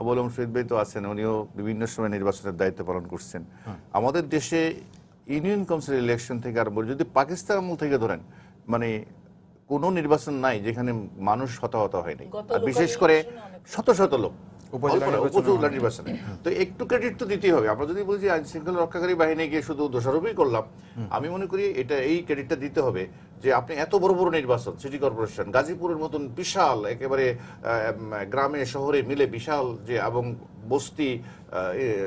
S3: আবুল আলম শহীদ ভাই তো আছেন, উনিও বিভিন্ন সময় নির্বাচনের দায়িত্ব পালন করছেন। আমাদের দেশে ইউনিয়ন কাউন্সিল ইলেকশন থেকে আরম্ভ, যদি পাকিস্তান আমল থেকে ধরেন, মানে কোনো নির্বাচন নাই যেখানে মানুষ হতাহত হয়নি, আর বিশেষ করে শত শত লোক উপজেলা নির্বাচনে। তো একটু ক্রেডিট তো দিতেই হবে। আমরা যদি বলি যে আইন শৃঙ্খলা রক্ষাকারী বাহিনী গিয়ে শুধু দোষারোপই করলাম, আমি মনে করি এই ক্রেডিটটা দিতে হবে যে আপনি এত বড় বড় নির্বাচন, সিটি কর্পোরেশন, গাজীপুরের মতন বিশাল একেবারে গ্রামে শহরে মিলে বিশাল যে, এবং বস্তি,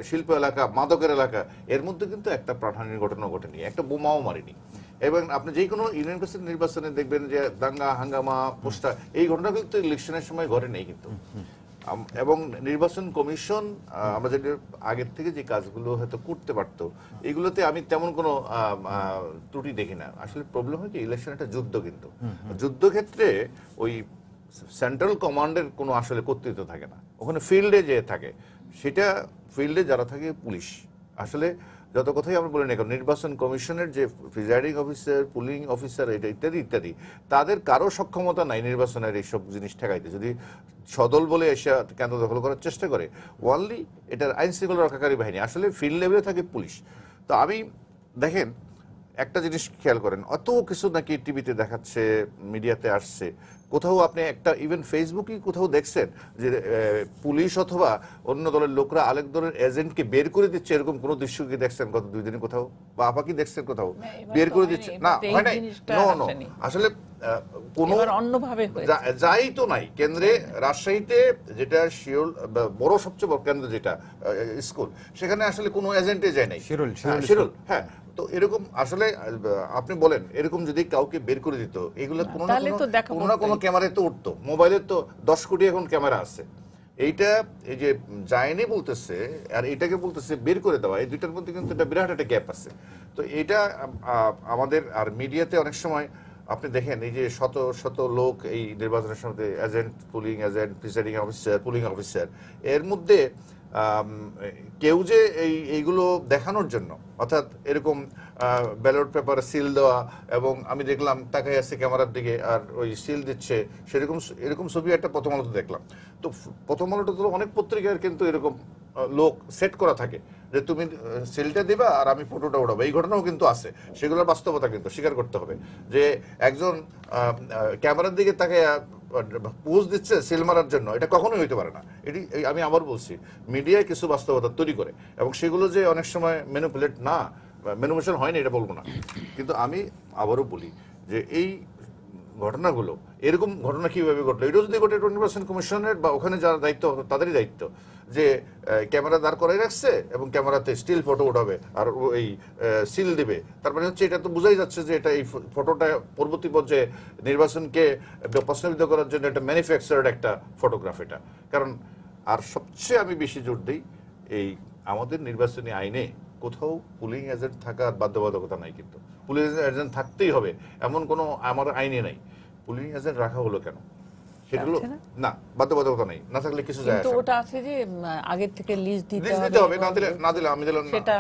S3: শিল্প এলাকা, মাদকের এলাকা, এর মধ্যে কিন্তু একটা প্রাণহানির ঘটনা ঘটেনি, একটা বোমাও মারেনি। এবং আপনি যে কোনো ইউনিয়ন কাউন্সিল নির্বাচনে দেখবেন যে দাঙ্গা হাঙ্গামা পোস্টার, এই ঘটনা কিন্তু ইলেকশনের সময় ঘটে নেই কিন্তু। এবং নির্বাচন কমিশন আমরা যেটা আগের থেকে যে কাজগুলো হয়তো করতে পারতো, এগুলোতে আমি তেমন কোনো ত্রুটি দেখি না। আসলে প্রবলেম হয় কি, ইলেকশন একটা যুদ্ধ, কিন্তু যুদ্ধক্ষেত্রে ওই সেন্ট্রাল কমান্ডের কোনো আসলে কর্তৃত্ব থাকে না, ওখানে ফিল্ডে যে থাকে, সেটা ফিল্ডে যারা থাকে পুলিশ। আসলে যত কথাই আমরা বলি না কেন, নির্বাচন কমিশনের যে প্রিজাইডিং অফিসার, পুলিং অফিসার, এটা ইত্যাদি ইত্যাদি, তাদের কারো সক্ষমতা নাই নির্বাচনের এইসব জিনিস ঠেকাইতে। যদি সদল বলে এসে কেন্দ্র দখল করার চেষ্টা করে, ওয়ানলি এটার আইন শৃঙ্খলা রক্ষাকারী বাহিনী, আসলে ফিল্ড লেভেলে থাকে পুলিশ। তো আমি দেখেন একটা জিনিস খেয়াল করেন, অত কিছু নাকি টিভিতে দেখাচ্ছে, মিডিয়াতে আসছে, কোথাও আপনি একটা ইভেন ফেসবুকে কোথাও দেখছেন যে পুলিশ অথবা অন্য দলের লোকরা আরেক দলের এজেন্টকে বের করে দিচ্ছে, এরকম কোনো দৃশ্য কি দেখছেন গত 2 দিনে কোথাও, বা আপা কি দেখছেন কোথাও বের করে দিচ্ছে? না, হয় নাই। নো, আসলে কোনো
S2: অন্যভাবে
S3: যাই তো নাই। কেন্দ্রে রাজশাহীতে যেটা শিওল বড় সবচেয়ে বড় কেন্দ্র যেটা স্কুল, সেখানে আসলে কোনো এজেন্টে যায় নাই। শিরুল, হ্যাঁ, তো এরকম আসলে আপনি বলেন এরকম যদি কাউকে বের করে দিত, এগুলো কোনো না
S2: তাহলে তো দেখা
S3: কোনো না কোনো ক্যামেরায় তো উঠতো। মোবাইলের তো 10 কোটি এখন ক্যামেরা আছে। এইটা এই যে যায়নি বলতেছে আর এটাকে বলতেছে বের করে দেওয়া, এই দুইটার মধ্যে কিন্তু একটা বিরাট একটা গ্যাপ আছে। তো এটা আমাদের আর মিডিয়াতে অনেক সময় আপনি দেখেন এই যে শত শত লোক এই নির্বাচনের সময় agent, polling agent, presiding officer, pulling officer, এর মধ্যে কেউ যে এইগুলো দেখানোর জন্য, অর্থাৎ এরকম ব্যালট পেপারে সিল দেওয়া, এবং আমি দেখলাম তাকাই আছে ক্যামেরার দিকে আর ওই সিল দিচ্ছে, এরকম ছবি একটা প্রথম আলোতে দেখলাম। তো প্রথম আলোটা তো অনেক পত্রিকার কিন্তু এরকম লোক সেট করা থাকে যে তুমি সিলটা দিবা আর আমি ফটোটা উঠাবো, এই ঘটনাও কিন্তু আছে। সেগুলোর বাস্তবতা কিন্তু স্বীকার করতে হবে যে একজন ক্যামেরার দিকে তাকে পোজ দিচ্ছে সিল মারার জন্য, এটা কখনোই হইতে পারে না। এটি আমি আবার বলছি, মিডিয়ায় কিছু বাস্তবতা তৈরি করে, এবং সেগুলো যে অনেক সময় ম্যানিপুলেট না, ম্যানিপুলেশন হয়নি এটা বলবো না, কিন্তু আমি আবারও বলি যে এই ঘটনাগুলো, এরকম ঘটনা কিভাবে ঘটলো, এটা যদি ঘটে 20% কমিশনের বা ওখানে যারা দায়িত্ব তাদেরই দায়িত্ব, যে ক্যামেরা দাঁড় করাই রাখছে এবং ক্যামেরাতে স্টিল ফটো উঠাবে আর এই সিল দিবে, তার মানে হচ্ছে এটা তো বোঝাই যাচ্ছে যে এটা এই ফটোটা পরবর্তী পর্যায়ে নির্বাচনকে প্রশ্নবিদ্ধ করার জন্য একটা ম্যানুফ্যাকচার্ড একটা ফটোগ্রাফ এটা। কারণ আর সবচেয়ে আমি বেশি জোর দিই, এই আমাদের নির্বাচনী আইনে কোথাও পুলিং এজেন্ট থাকার বাধ্যবাধকতা নাই, কিন্তু পুলিং এজেন্ট থাকতেই হবে এমন কোনো আমার আইনে নাই। পুলিং এজেন্ট রাখা হলো কেন, সেগুলো না বাধ্যবাধকতা নাই, না থাকলে কিছু যায়
S2: কিন্তু
S3: আসে না।
S2: ওটা আছে যে আগের থেকে লিস্ট দিতে
S3: হবে, না দিলে আমি দিলাম না।
S2: সেটা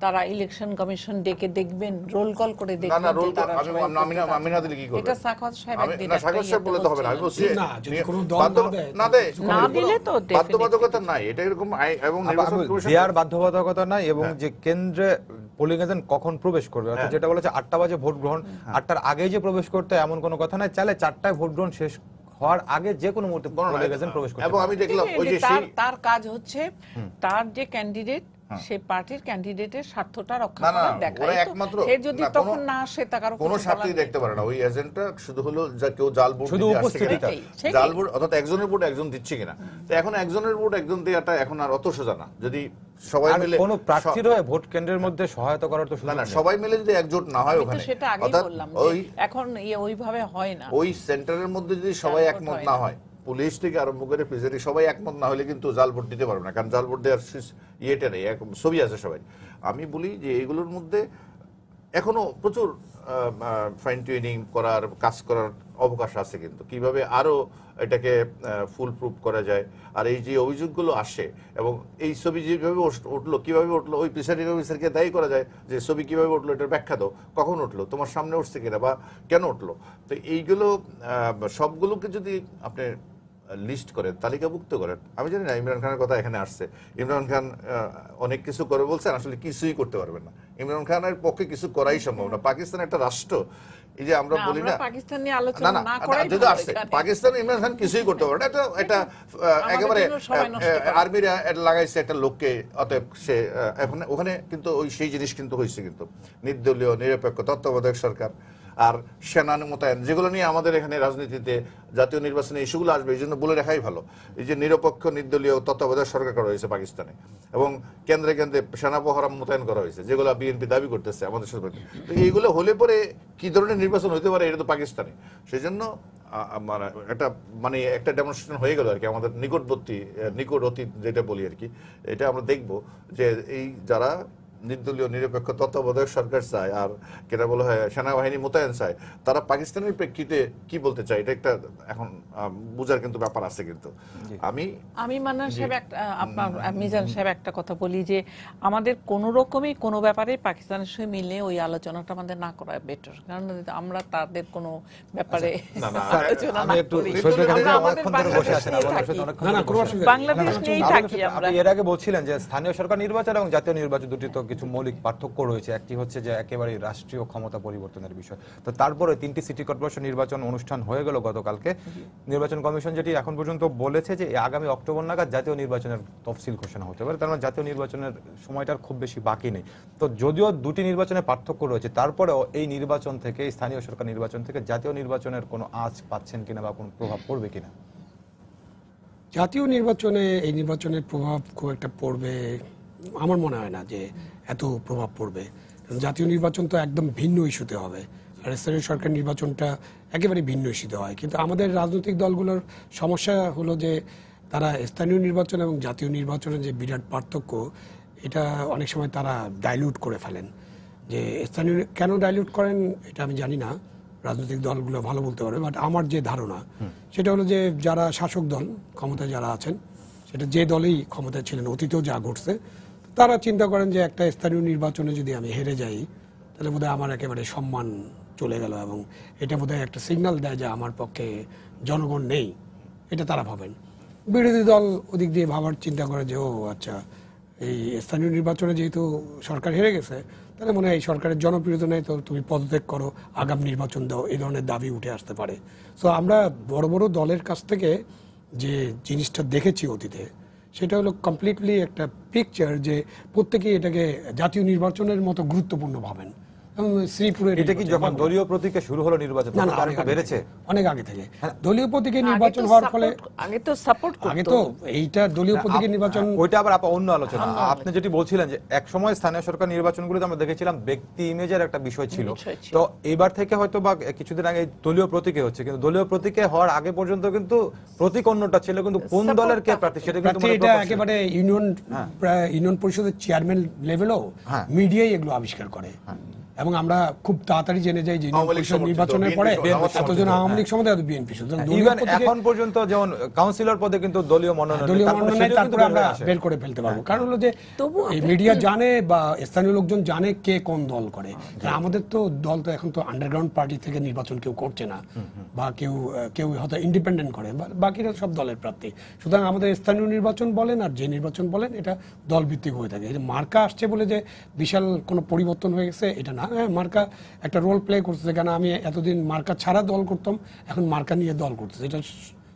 S2: তারা ইলেকশন কমিশন ডেকে দেখবেন, রোল কল করে
S3: না
S2: দেখবেন
S3: না রোল
S2: যে তারা সবাই
S3: আমি না দিলে কি করবে?
S2: এটা সাখাওয়াত সাহেব একদিন
S3: না সাগর সাহেব বলে তো হবে না, আমি বলছি
S4: না, যদি কোনো দল না দেয়,
S2: না দিলে তো
S3: বাধ্যবাধকতা নাই, এটা এরকম এবং নির্বাচন কমিশন
S1: দেওয়ার বাধ্যবাধকতা নাই, এবং যে কেন্দ্রে পোলিং এজেন্ট কখন প্রবেশ করবে, অর্থাৎ যেটা বলেছে 8টা বাজে ভোট গ্রহণ, 8টার আগেই যে প্রবেশ করতে এমন কোনো কথা নাই, চাইলে 4টায় ভোট গ্রহণ শেষ হওয়ার আগে যে কোনো মুহূর্তে পোলিং এজেন্ট প্রবেশ করতে
S3: এবং আমি দেখলাম ওই যে
S2: তার কাজ হচ্ছে তার যে ক্যান্ডিডেট, সেই পার্টির ক্যান্ডিডেটের স্বার্থটা রক্ষা
S3: না না
S2: করা, দেখা।
S3: ওরা একমাত্র
S2: সে যদি তখন না আসে তা কারো
S3: কোনো স্বার্থই দেখতে পারে না, ওই এজেন্টটা শুধু হলো যা কেউ জাল ভোট
S1: শুধু
S3: দিতে আসছে
S1: উপস্থিতিটা।
S3: কিনা, জাল ভোট অর্থাৎ একজনের ভোট একজন দিচ্ছে কিনা। তো এখন একজনের ভোট একজন দেওয়াটা এখন আর অত সোজা না, যদি সবাই মিলে
S1: কোনো প্রার্থীর হয়ে ভোট কেন্দ্রের মধ্যে সহায়তা করার তো
S3: না না সবাই মিলে যদি একজোট না হয়
S2: আমি তো
S3: ওখানে,
S2: সেটা আগেই
S3: অর্থাৎ
S2: বললাম
S3: ওই
S2: যে এখন ওইভাবে হয় না।
S3: ওই সেন্টারের মধ্যে যদি সবাই
S2: জাল ভোট
S3: একমত
S2: হয়
S3: না
S2: না।
S3: হয়, পুলিশ থেকে আরম্ভ করে প্রেসিডেন্ট সবাই একমত না হলে কিন্তু জাল ভোট দিতে পারবে না, কারণ জাল ভোট দেওয়ার ইয়েটা নেই, ছবি আছে সবাই। আমি বলি যে এগুলোর মধ্যে এখনো প্রচুর ফাইন টিউনিং করার, কাজ করার অবকাশ আছে, কিন্তু কিভাবে আরো এটাকে ফুল প্রুফ করা যায়। আর এই যে অভিযোগগুলো আসে এবং এই ছবি যেভাবে উঠলো, কিভাবে উঠলো, ওই প্রিসাইডিং অফিসারকে দায়ী করা যায় যে ছবি কিভাবে উঠলো এটার ব্যাখ্যা দাও, কখন উঠলো, তোমার সামনে উঠছে কিনা বা কেন উঠলো। তো এইগুলো সবগুলোকে যদি আপনি লিস্ট করেন, তালিকাভুক্ত করেন, আমি জানি না ইমরান খানের কথা এখানে আসছে, ইমরান খান অনেক কিছু করে বলছেন, আসলে কিছুই করতে পারবেন না। ইমরান খানের পক্ষে কিছু করাই সম্ভব না। পাকিস্তান একটা রাষ্ট্র, এই যে আমরা বলি না
S2: পাকিস্তান নিয়ে আলোচনা না করাই
S3: যদি আসছে পাকিস্তান, ইমরান খান কিছুই করতে পারবে না, এটা একেবারে আর্মিরা লাগাইছে একটা লোককে, অতএব সে এখন ওখানে কিন্তু ওই সেই জিনিস কিন্তু হয়েছে, কিন্তু নির্দলীয় নিরপেক্ষ তত্ত্বাবধায়ক সরকার আর সেনা মোতায়েন, যেগুলো নিয়ে আমাদের এখানে রাজনীতিতে জাতীয় নির্বাচনে ইস্যুগুলো আসবে, এই জন্য বলে রাখাই ভালো। এই যে নিরপেক্ষ নির্দলীয় তত্ত্বাবধায়ক সরকার করা হয়েছে পাকিস্তানে, এবং কেন্দ্রে কেন্দ্রে সেনা প্রহরা মোতায়েন করা হয়েছে, যেগুলো বিএনপি দাবি করতেছে আমাদের সাথে। তো এইগুলো হলে পরে কি ধরনের নির্বাচন হতে পারে, এটা তো পাকিস্তানে। সেই জন্য একটা ডেমনস্ট্রেশন হয়ে গেল আর কি, আমাদের নিকট অতীত যেটা বলি আর কি, এটা আমরা দেখব যে এই যারা নির্দলীয় নিরপেক্ষ তত্ত্বাবধায়ক সরকার চায় আর কেটা বলা হয় সেনাবাহিনী মোতায়েন চায়, তারা পাকিস্তানের প্রেক্ষিতে কি বলতে চায়, এটা একটা এখন বুঝার কিন্তু ব্যাপার আছে। কিন্তু আমি
S2: মান্নান সাহেব আপনার মিজান সাহেব একটা কথা বলি যে আমাদের কোনো রকমই কোনো ব্যাপারে পাকিস্তানের সঙ্গে মিলে ওই আলোচনাটা আমাদের না করা বেটার, কারণ আমরা তাদের কোনো ব্যাপারে আলোচনা না করি, বাংলাদেশ নিয়েই থাকি আমরা।
S1: এর আগে বলছিলেন যে স্থানীয় সরকার নির্বাচন এবং জাতীয় নির্বাচন দুটি তো কিছু মৌলিক পার্থক্য রয়েছে। একটি হচ্ছে যে একেবারে রাষ্ট্রীয় ক্ষমতা পরিবর্তনের বিষয়। তো তারপরে 3টি সিটি কর্পোরেশন নির্বাচন অনুষ্ঠান হয়ে গেল গতকালকে। নির্বাচন কমিশন যেটি এখন পর্যন্ত বলেছে যে আগামী অক্টোবর নাগাদ জাতীয় নির্বাচনের তফসিল ঘোষণা হতে পারে, তার মানে জাতীয় নির্বাচনের সময়টার খুব বেশি বাকি নেই। তো যদিও দুটি নির্বাচনের পার্থক্য রয়েছে, তারপরেও এই নির্বাচন থেকে, স্থানীয় সরকার নির্বাচন থেকে জাতীয় নির্বাচনের কোনো আঁচ পাচ্ছেন কিনা বা কোনো প্রভাব পড়বে কিনা?
S4: জাতীয় নির্বাচনে এই নির্বাচনের প্রভাব খুব একটা পড়বে আমার মনে হয় না, যে এত প্রভাব পড়বে। জাতীয় নির্বাচন তো একদম ভিন্ন ইস্যুতে হবে, আর স্থানীয় সরকার নির্বাচনটা একেবারে ভিন্ন ইস্যুতে হয়। কিন্তু আমাদের রাজনৈতিক দলগুলোর সমস্যা হলো যে তারা স্থানীয় নির্বাচন এবং জাতীয় নির্বাচনের যে বিরাট পার্থক্য, এটা অনেক সময় তারা ডাইলিউট করে ফেলেন। যে স্থানীয় কেন ডাইলিউট করেন এটা আমি জানি না, রাজনৈতিক দলগুলো ভালো বলতে পারবে, বাট আমার যে ধারণা সেটা হলো যে যারা শাসক দল ক্ষমতায় যারা আছেন, সেটা যে দলেই ক্ষমতায় ছিলেন অতীতেও যা ঘটছে, তারা চিন্তা করেন যে একটা স্থানীয় নির্বাচনে যদি আমি হেরে যাই তাহলে বোধহয় আমার একেবারে সম্মান চলে গেল, এবং এটা বোধহয় একটা সিগন্যাল দেয় যে আমার পক্ষে জনগণ নেই, এটা তারা ভাবেন। বিরোধী দল ওদিক দিয়ে ভাবার চিন্তা করে যে ও আচ্ছা, এই স্থানীয় নির্বাচনে যেহেতু সরকার হেরে গেছে, তাহলে মনে হয় এই সরকারের জনপ্রিয়তা নেই, তো তুমি পদত্যাগ করো, আগামী নির্বাচন দাও, এই ধরনের দাবি উঠে আসতে পারে। সো আমরা বড় বড় দলের কাছ থেকে যে জিনিসটা দেখেছি অতীতে, সেটা হলো কমপ্লিটলি একটা পিকচার যে প্রত্যেকেই এটাকে জাতীয় নির্বাচনের মতো গুরুত্বপূর্ণ ভাবেন। এবং শ্রীপুরের
S1: এটা কি যখন দলীয় প্রতীকে শুরু হলো নির্বাচন,
S4: না,
S1: তখন আরেকটু বেড়েছে?
S4: অনেক আগে থেকে দলীয় প্রতীকে নির্বাচন হওয়ার ফলে
S2: আগে তো সাপোর্ট
S4: আগে তো এইটা দলীয় প্রতীকে নির্বাচন,
S1: ওইটা আবার অন্য আলোচনা। আপনি যেটি বলছিলেন যে এক সময় স্থানীয় সরকার নির্বাচনগুলোতে আমরা দেখেছিলাম ব্যক্তি ইমেজের একটা বিষয় ছিল, তো এবার থেকে হয়তো বা কিছুদিন আগে দলীয় প্রতীকে হচ্ছে, কিন্তু দলীয় প্রতীকে হওয়ার আগে পর্যন্ত কিন্তু প্রতীক অন্যটা ছিল, কিন্তু কোন দলের কে প্রার্থী সেটা কিন্তু মানে
S4: এটা একেবারে ইউনিয়ন পরিষদের চেয়ারম্যান লেভেলও মিডিয়াই এগুলো আবিষ্কার করে, এবং আমরা খুব তাড়াতাড়ি জেনে যাই যে নির্বাচনের পরে এতজন আওয়ামী লীগ সমর্থক, এত বিএনপি,
S1: এখন পর্যন্ত যেমন কাউন্সিলর পদে কিন্তু দলীয় মনোনয়ন
S4: তারপরে আমরা বের করে ফেলতে পারবো। কারণ হলো যে এই মিডিয়া জানে বা স্থানীয় লোকজন জানে কে কোন দল করে। আমাদের তো দল তো এখন তো আন্ডারগ্রাউন্ড পার্টি থেকে নির্বাচন কেউ করছে না, বা কেউ হয়তো ইন্ডিপেন্ডেন্ট করে, বাকিরা সব দলের প্রার্থী। সুতরাং আমাদের স্থানীয় নির্বাচন বলেন আর যে নির্বাচন বলেন, এটা দল ভিত্তিক হয়ে থাকে। মার্কা আসছে বলে যে বিশাল কোনো পরিবর্তন হয়ে গেছে এটা না। হ্যাঁ, মার্কা একটা রোল প্লে করতেছে, কেন আমি এতদিন মার্কা ছাড়া দল করতাম, এখন মার্কা নিয়ে দল করতেছে, এটা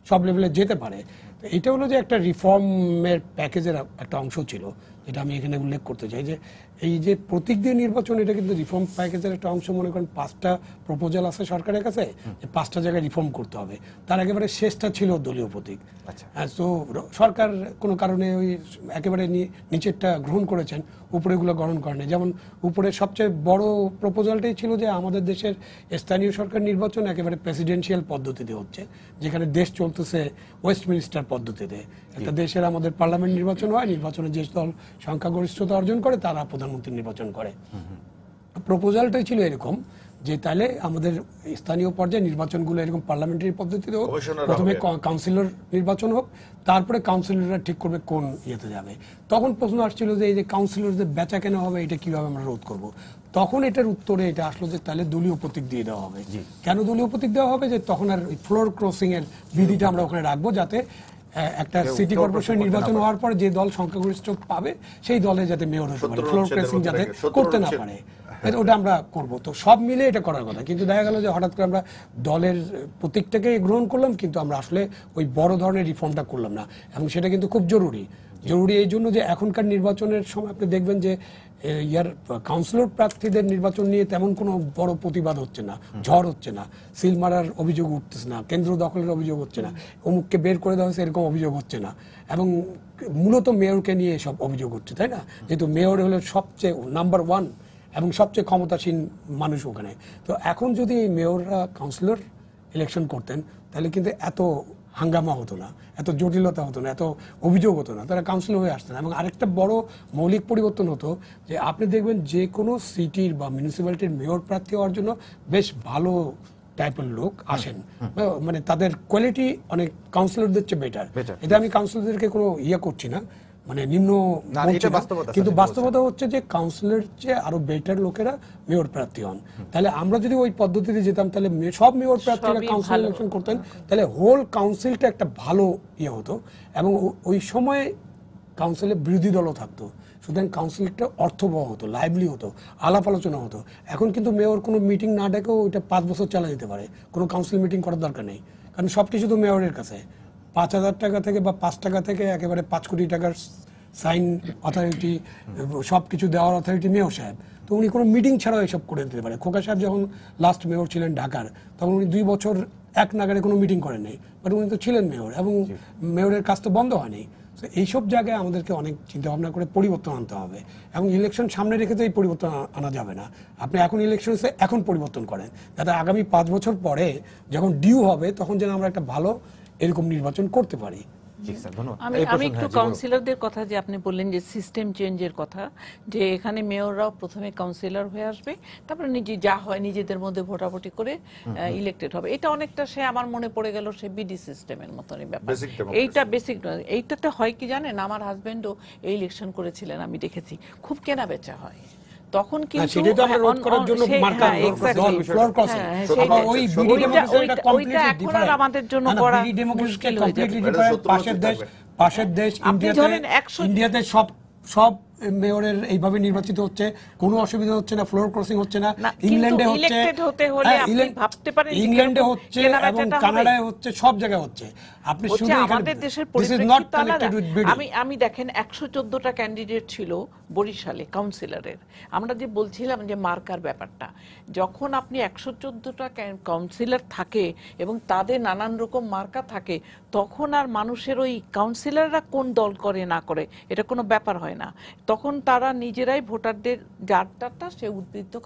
S4: সব লেভেলে যেতে পারে। তো এটা হলো যে একটা রিফর্মের প্যাকেজের একটা অংশ ছিল, যেটা আমি এখানে উল্লেখ করতে চাই যে এই যে প্রতীক দিয়ে নির্বাচন, এটা কিন্তু রিফর্ম প্যাকেজের একটা অংশ। মনে করেন 5টা প্রপোজাল আছে সরকারের কাছে, যে 5টা জায়গায় রিফর্ম করতে হবে, তার একেবারে শেষটা ছিল দলীয় প্রতীক। তো সরকার কোনো কারণে ওই একেবারে নিচেরটা গ্রহণ করেছেন, উপরেগুলো গ্রহণ করেন। যেমন উপরে সবচেয়ে বড় প্রপোজালটাই ছিল যে আমাদের দেশের স্থানীয় সরকার নির্বাচন একেবারে প্রেসিডেন্সিয়াল পদ্ধতিতে হচ্ছে, যেখানে দেশ চলতেছে ওয়েস্টমিনিস্টার পদ্ধতিতে। একটা দেশের আমাদের পার্লামেন্ট নির্বাচন হয়, নির্বাচনে যে দল সংখ্যাগরিষ্ঠতা অর্জন করে তারা প্রধানমন্ত্রী নির্বাচন করে। প্রপোজালটাই ছিল এরকম যে তাহলে আমাদের স্থানীয় পর্যায়ে নির্বাচনগুলো এরকম পার্লামেন্টারি পদ্ধতিতে হোক, প্রথমে কাউন্সিলর নির্বাচন হোক, তারপরে কাউন্সিলররা ঠিক করবে কোন ইয়েতে যাবে। তখন প্রশ্ন আসছিল যে এই যে কাউন্সিলরদের বেচা কেনা হবে, এটা কিভাবে আমরা রোধ করব। তখন এটার উত্তরে এটা আসলো যে তাহলে দলীয় প্রতীক দিয়ে দেওয়া হবে। কেন দলীয় প্রতীক দেওয়া হবে? যে তখন আর ফ্লোর ক্রসিং এর বিধিটা আমরা ওখানে রাখবো, যাতে একটা সিটি কর্পোরেশন নির্বাচন হওয়ার পর যে দল সংখ্যাগরিষ্ঠ পাবে সেই দলে যাতে মেয়র হতে পারে, ফ্লোর ক্রসিং যাতে করতে না পারে, ওটা আমরা করব। তো সব মিলে এটা করার কথা, কিন্তু দেখা গেল যে হঠাৎ করে আমরা দলের প্রতীকটাকে গ্রহণ করলাম, কিন্তু আমরা আসলে ওই বড় ধরনের রিফর্মটা করলাম না। এবং সেটা কিন্তু খুব জরুরি এই জন্য যে এখনকার নির্বাচনের সময় আপনি দেখবেন যে ইয়ার কাউন্সিলর প্রার্থীদের নির্বাচন নিয়ে তেমন কোনো বড় প্রতিবাদ হচ্ছে না, ঝড় হচ্ছে না, সিল মারার অভিযোগ উঠতেছে না, কেন্দ্র দখলের অভিযোগ হচ্ছে না, অমুককে বের করে দেওয়া হয়েছে এরকম অভিযোগ হচ্ছে না। এবং মূলত মেয়রকে নিয়ে সব অভিযোগ হচ্ছে, তাই না? যেহেতু মেয়র হলো সবচেয়ে নাম্বার 1 এবং সবচেয়ে ক্ষমতাসীন মানুষ ওখানে। তো এখন যদি মেয়ররা কাউন্সিলর ইলেকশন করতেন, তাহলে কিন্তু এত হাঙ্গামা হতো না, এত জটিলতা হতো না, এত অভিযোগ হতো না, তারা কাউন্সিলর হয়ে আসতেন। এবং আরেকটা বড় মৌলিক পরিবর্তন হতো যে আপনি দেখবেন যে কোনো সিটির বা মিউনিসিপ্যালিটির মেয়র প্রার্থী হওয়ার জন্য বেশ ভালো টাইপের লোক আসেন, মানে তাদের কোয়ালিটি অনেক কাউন্সিলরদের চেয়ে বেটার। এটা আমি কাউন্সিলরদেরকে কোনো করছি না, মানে নিম্ন, কিন্তু বাস্তবতা হচ্ছে যে কাউন্সিলর চেয়ে আরো বেটার লোকেরা মেয়র প্রার্থী হন। তাহলে আমরা যদি ওই পদ্ধতিতে যেতাম, তাহলে সব মেয়র প্রার্থীরা কাউন্সিল ইলেকশন করতেন, তাহলে হোল কাউন্সিলটা একটা ভালো হতো। এবং ওই সময় কাউন্সিলে বিরোধী দলও থাকতো, সুতরাং কাউন্সিলটা অর্থবহ হতো, লাইভলি হতো, আলাপ আলোচনা হতো। এখন কিন্তু মেয়র কোনো মিটিং না ডেকেও ওইটা 5 বছর চালা যেতে পারে, কোনো কাউন্সিল মিটিং করার দরকার নেই, কারণ সবকিছু তো মেয়রের কাছে। 5,000 টাকা থেকে বা 5 টাকা থেকে একেবারে 5 কোটি টাকার সাইন অথরিটি, সব কিছু দেওয়ার অথরিটি মেয়র সাহেব। তো উনি কোনো মিটিং ছাড়াও এসব করে দিতে পারে। খোকা সাহেব যখন লাস্ট মেয়র ছিলেন ঢাকার, তখন উনি 2 বছর এক নাগারে কোনো মিটিং করেন নাই, বাট উনি তো ছিলেন মেয়র, এবং মেয়রের কাজ তো বন্ধ হয়নি। তো এইসব জায়গায় আমাদেরকে অনেক চিন্তা ভাবনা করে পরিবর্তন আনতে হবে, এবং ইলেকশন সামনে রেখে তো এই পরিবর্তন আনা যাবে না। আপনি এখন ইলেকশন এখন পরিবর্তন করেন, যাতে আগামী 5 বছর পরে যখন ডিউ হবে তখন যেন আমরা একটা ভালো এরকম নির্বাচন করতে পারি।
S1: জি স্যার, ধন্যবাদ।
S2: আমি
S1: এই
S2: আমি
S1: প্রশ্ন,
S2: একটু
S1: হ্যাঁ, জি, বলুন।
S2: কাউন্সিলরদের কথা যে আপনি বললেন যে সিস্টেম চেঞ্জের কথা, যে এখানে মেয়ররাও প্রথমে কাউন্সিলর হয়ে আসবে, তারপরে নিজে যা হয় নিজেদের মধ্যে ভোটাভুটি করে ইলেক্টেড হবে। এটা অনেকটা সে আমার মনে পড়ে গেল সে বিডি সিস্টেমের মতনই ব্যাপার।
S3: Basic democracy।
S2: এইটা বেসিক, এইটাতে হয় কি জানেন, আমার হাজবেন্ডও এই ইলেকশন করেছিলেন, আমি দেখেছি খুব কেনা বেচা হয় তখন, কিন্তু
S4: সেটাই তো আমরা রোধ করার জন্য মার্কার দল ফ্লোর ক্রসিং, আবার ওই বিডি ডেমোক্রেসি এটা কমপ্লিটলি ডিফারেন্ট।
S2: আমাদের জন্য করা
S4: বিডি ডেমোক্রেসি
S2: মুশকিল হয়ে যাবে।
S4: Completely different. পাশের দেশ
S2: ধরেন 100
S4: ইন্ডিয়াতে সব মেয়রের এইভাবে নির্বাচিত হচ্ছে, কোনো অসুবিধা হচ্ছে না, ফ্লোর ক্রসিং হচ্ছে না।
S2: না,
S4: ইংল্যান্ডে
S2: কিন্তু
S4: হচ্ছে,
S2: elected হতে হলে আপনি ভাবতে পারেন যে
S4: ইংল্যান্ডে
S2: কিরকম
S4: হচ্ছে
S2: কেনাবেচাটা
S4: এবং
S2: হবে।
S4: কানাডায় হচ্ছে, সব জায়গায় হচ্ছে। আপনি
S2: হচ্ছে
S4: শুধু এখানে
S2: আমাদের দেশের
S4: this is not
S2: পরিপ্রেক্ষিত আলাদা।
S4: connected with BD।
S2: আমি দেখেন 114টা ক্যান্ডিডেট ছিল বরিশালে কাউন্সিলরের। আমরা যে বলছিলাম যে মার্কার ব্যাপারটা, যখন আপনি 114টা কাউন্সিলর থাকে এবং তাদের নানান রকম মার্কা থাকে, তখন আর মানুষের ওই কাউন্সিলররা কোন দল করে না করে এটা কোনো ব্যাপার হয় না। তখন তারা নিজেরাই ভোটারদের যারটা সে উদ্বুদ্ধ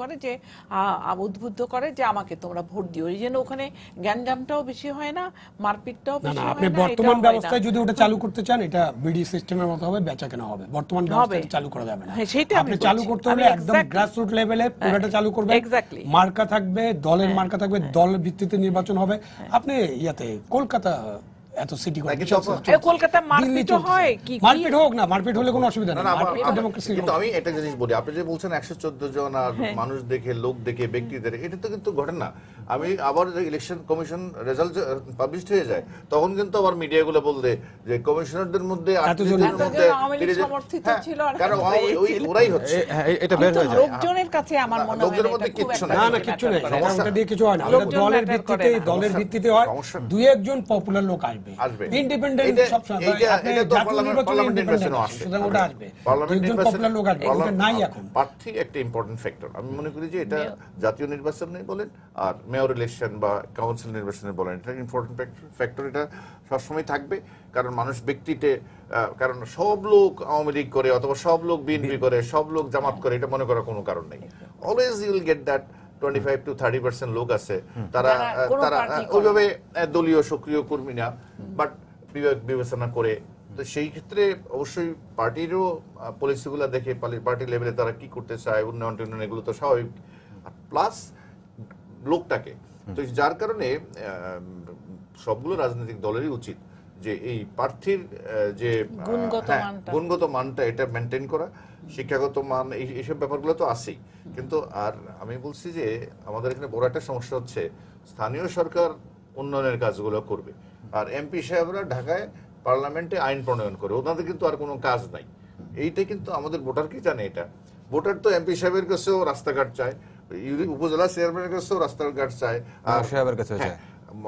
S2: করে যে আমাকে তোমরা ভোট দিও। এই জন্য ওখানে গ্যাঞ্জামটাও বেশি হয় না, মারপিটটাও
S4: না
S2: বেশি
S4: না,
S2: হয়
S4: আপনি
S2: না।
S4: বর্তমান
S2: এটাও হয়
S4: ব্যবস্থায়
S2: না।
S4: যদি ওটা চালু করতে চান, এটা বিডি সিস্টেমের মতো হবে, বেচা কেনা হবে। বর্তমান ব্যবস্থায় চালু করা যাবে না।
S2: হ্যাঁ, সেইটাই আমি
S4: আপনি
S2: বলছি।
S4: চালু করতে হলে
S2: আমি
S4: একদম
S2: exactly-
S4: গ্রাসরুট লেভেলে পুরোটা চালু করবেন।
S2: Exactly।
S4: মার্কা থাকবে, দলের মার্কা থাকবে, দলের ভিত্তিতে নির্বাচন হবে। আপনি ইয়াতে কলকাতা এত সিটি করে
S3: কিন্তু
S2: কলকাতায় মারপিট হয় কি
S4: মারপিট হোক না, মারপিট হলে কোনো অসুবিধা
S3: না,
S4: নেই,
S3: না,
S4: মারপিট
S3: আমার-
S4: ডেমোক্রেসি।
S3: কিন্তু আমি একটা জিনিস বলি, আপনি যে বলছেন 114 জন আর মানুষ দেখে, লোক দেখে, ব্যক্তিদের, এটা তো কিন্তু ঘটে না। আমি আবার ইলেকশন কমিশন রেজাল্ট পাবলিশ হয়ে যায়, তখন কিন্তু আবার মিডিয়াগুলো বলতে যে কমিশনারদের মধ্যে 38 জনের মধ্যে
S2: আওয়ামী লীগ
S3: 30 জন-
S2: সমর্থিত
S3: হ্যাঁ,
S2: ছিল আর
S3: কারণ
S2: হয়েছিল।
S3: ওরাই হচ্ছে।
S1: এটা বের হয়ে যায়।
S2: লোকজনের কাছে আমার মনে হয়
S3: লোকজনের
S2: না
S3: মধ্যে
S2: এটা খুব
S3: কিচ্ছু
S2: একটা
S3: নাই।
S4: না না, কিচ্ছু নেই,
S2: matter করে।
S3: সমস্যা-
S4: ওটা দিয়ে কিছু হয় না।
S2: লোকজন
S4: ওটা দলের
S2: matter করে
S4: ভিত্তিতে,
S2: না।
S4: দলের ভিত্তিতে হয়।
S3: সমস্যা।
S4: দুই একজন পপুলার লোক আসবে,
S3: আসবে।
S4: ইন্ডিপেন্ডেন্ট
S3: এটা-
S4: সব সময়।
S3: এটা-
S4: আপনি
S3: এটা তো
S4: জাতীয় নির্বাচনে
S3: পার্লামেন্ট
S4: independent
S3: নির্বাচনেও
S4: আসে,
S3: আসে।
S4: সুতরাং ওটা আসবে।
S3: পার্লামেন্ট
S4: দুইজন
S3: নির্বাচনে-
S4: পপুলার লোক আসবে, কিন্তু নাই এখন।
S3: প্রার্থী একটা ইম্পর্টেন্ট ফ্যাক্টর। আমি মনে করি যে এটা জাতীয় নির্বাচনে বলেন আর মেয়র ইলেকশন বা কাউন্সিল নির্বাচনে বলেন, এটা ইম্পর্টেন্ট ফ্যাক্টর। এটা সবসময় থাকবে, কারণ মানুষ ব্যক্তিতে, কারণ সব লোক আওয়ামী লীগ করে অথবা সব লোক বিএনপি করে, সব লোক জামাত করে, এটা মনে করার কোনো কারণ নেই। Always you will get that 25 to 30% লোক আছে তারা
S2: যারা কোনো
S3: তারা
S2: পার্টি করে
S3: ওইভাবে দলীয় সক্রিয় কর্মী না, বাট বিবেচনা করে। তো সেই ক্ষেত্রে অবশ্যই পার্টিরও পলিসিগুলো দেখে পার্টি লেভেলে তারা কি করতে চায়, উন্নয়ন টুন্নয়ন, এগুলো তো স্বাভাবিক, প্লাস লোকটাকে। তো যার কারণে সবগুলো রাজনৈতিক দলেরই উচিত যে এই প্রার্থীর যে গুণগত মানটা এটা মেনটেন করা, শিক্ষাগত মান, এইসব ব্যাপারগুলো তো আছেই। কিন্তু আর আমি বলছি যে আমাদের এখানে বড় একটা সমস্যা হচ্ছে, স্থানীয় সরকার উন্নয়নের কাজগুলো করবে আর এমপি সাহেবরা ঢাকায় পার্লামেন্টে আইন প্রণয়ন করে, ওনাদের কিন্তু আর কোনো কাজ নাই। এইটা কিন্তু আমাদের ভোটার কি জানে, এটা ভোটার তো এমপি সাহেবের কাছেও রাস্তাঘাট চায়, উপজেলা চেয়ারম্যানের কাছেও রাস্তাঘাট চায়, আর
S1: সাহেবের কাছে
S3: হ্যাঁ,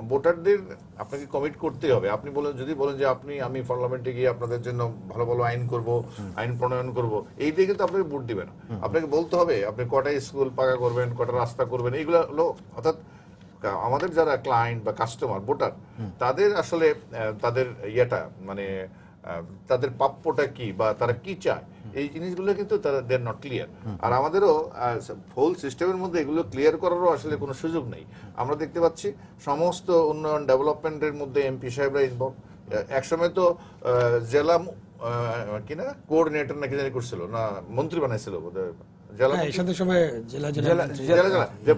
S3: ভোটারদের আপনাকে কমিট করতে হবে। আপনি যদি বলেন যে আমি পার্লামেন্টে গিয়ে আপনাদের জন্য ভালো ভালো আইন করব, আইন প্রণয়ন করব, এই দিয়ে কিন্তু আপনাকে ভোট দিবে না। আপনাকে বলতে হবে আপনি কটা স্কুল পাকা করবেন, কটা রাস্তা করবেন, এইগুলো হলো, অর্থাৎ আমাদের যারা ক্লায়েন্ট বা কাস্টমার ভোটার, তাদের আসলে তাদের ইয়েটা মানে তাদের প্রাপ্যটা কি বা তারা কি চায়, এই জিনিসগুলো কিন্তু তারা দে আর নট ক্লিয়ার। আর আমাদেরও হোল সিস্টেমের মধ্যে এগুলো ক্লিয়ার করারও আসলে কোনো সুযোগ নেই। আমরা দেখতে পাচ্ছি সমস্ত উন্নয়ন ডেভেলপমেন্টের মধ্যে এমপি সাহেবরা ইনভলভ। একসময় তো জেলা কিনা কোঅর্ডিনেটর নাকি জানি করছিল না, মন্ত্রী বানাইছিল বোধহয়,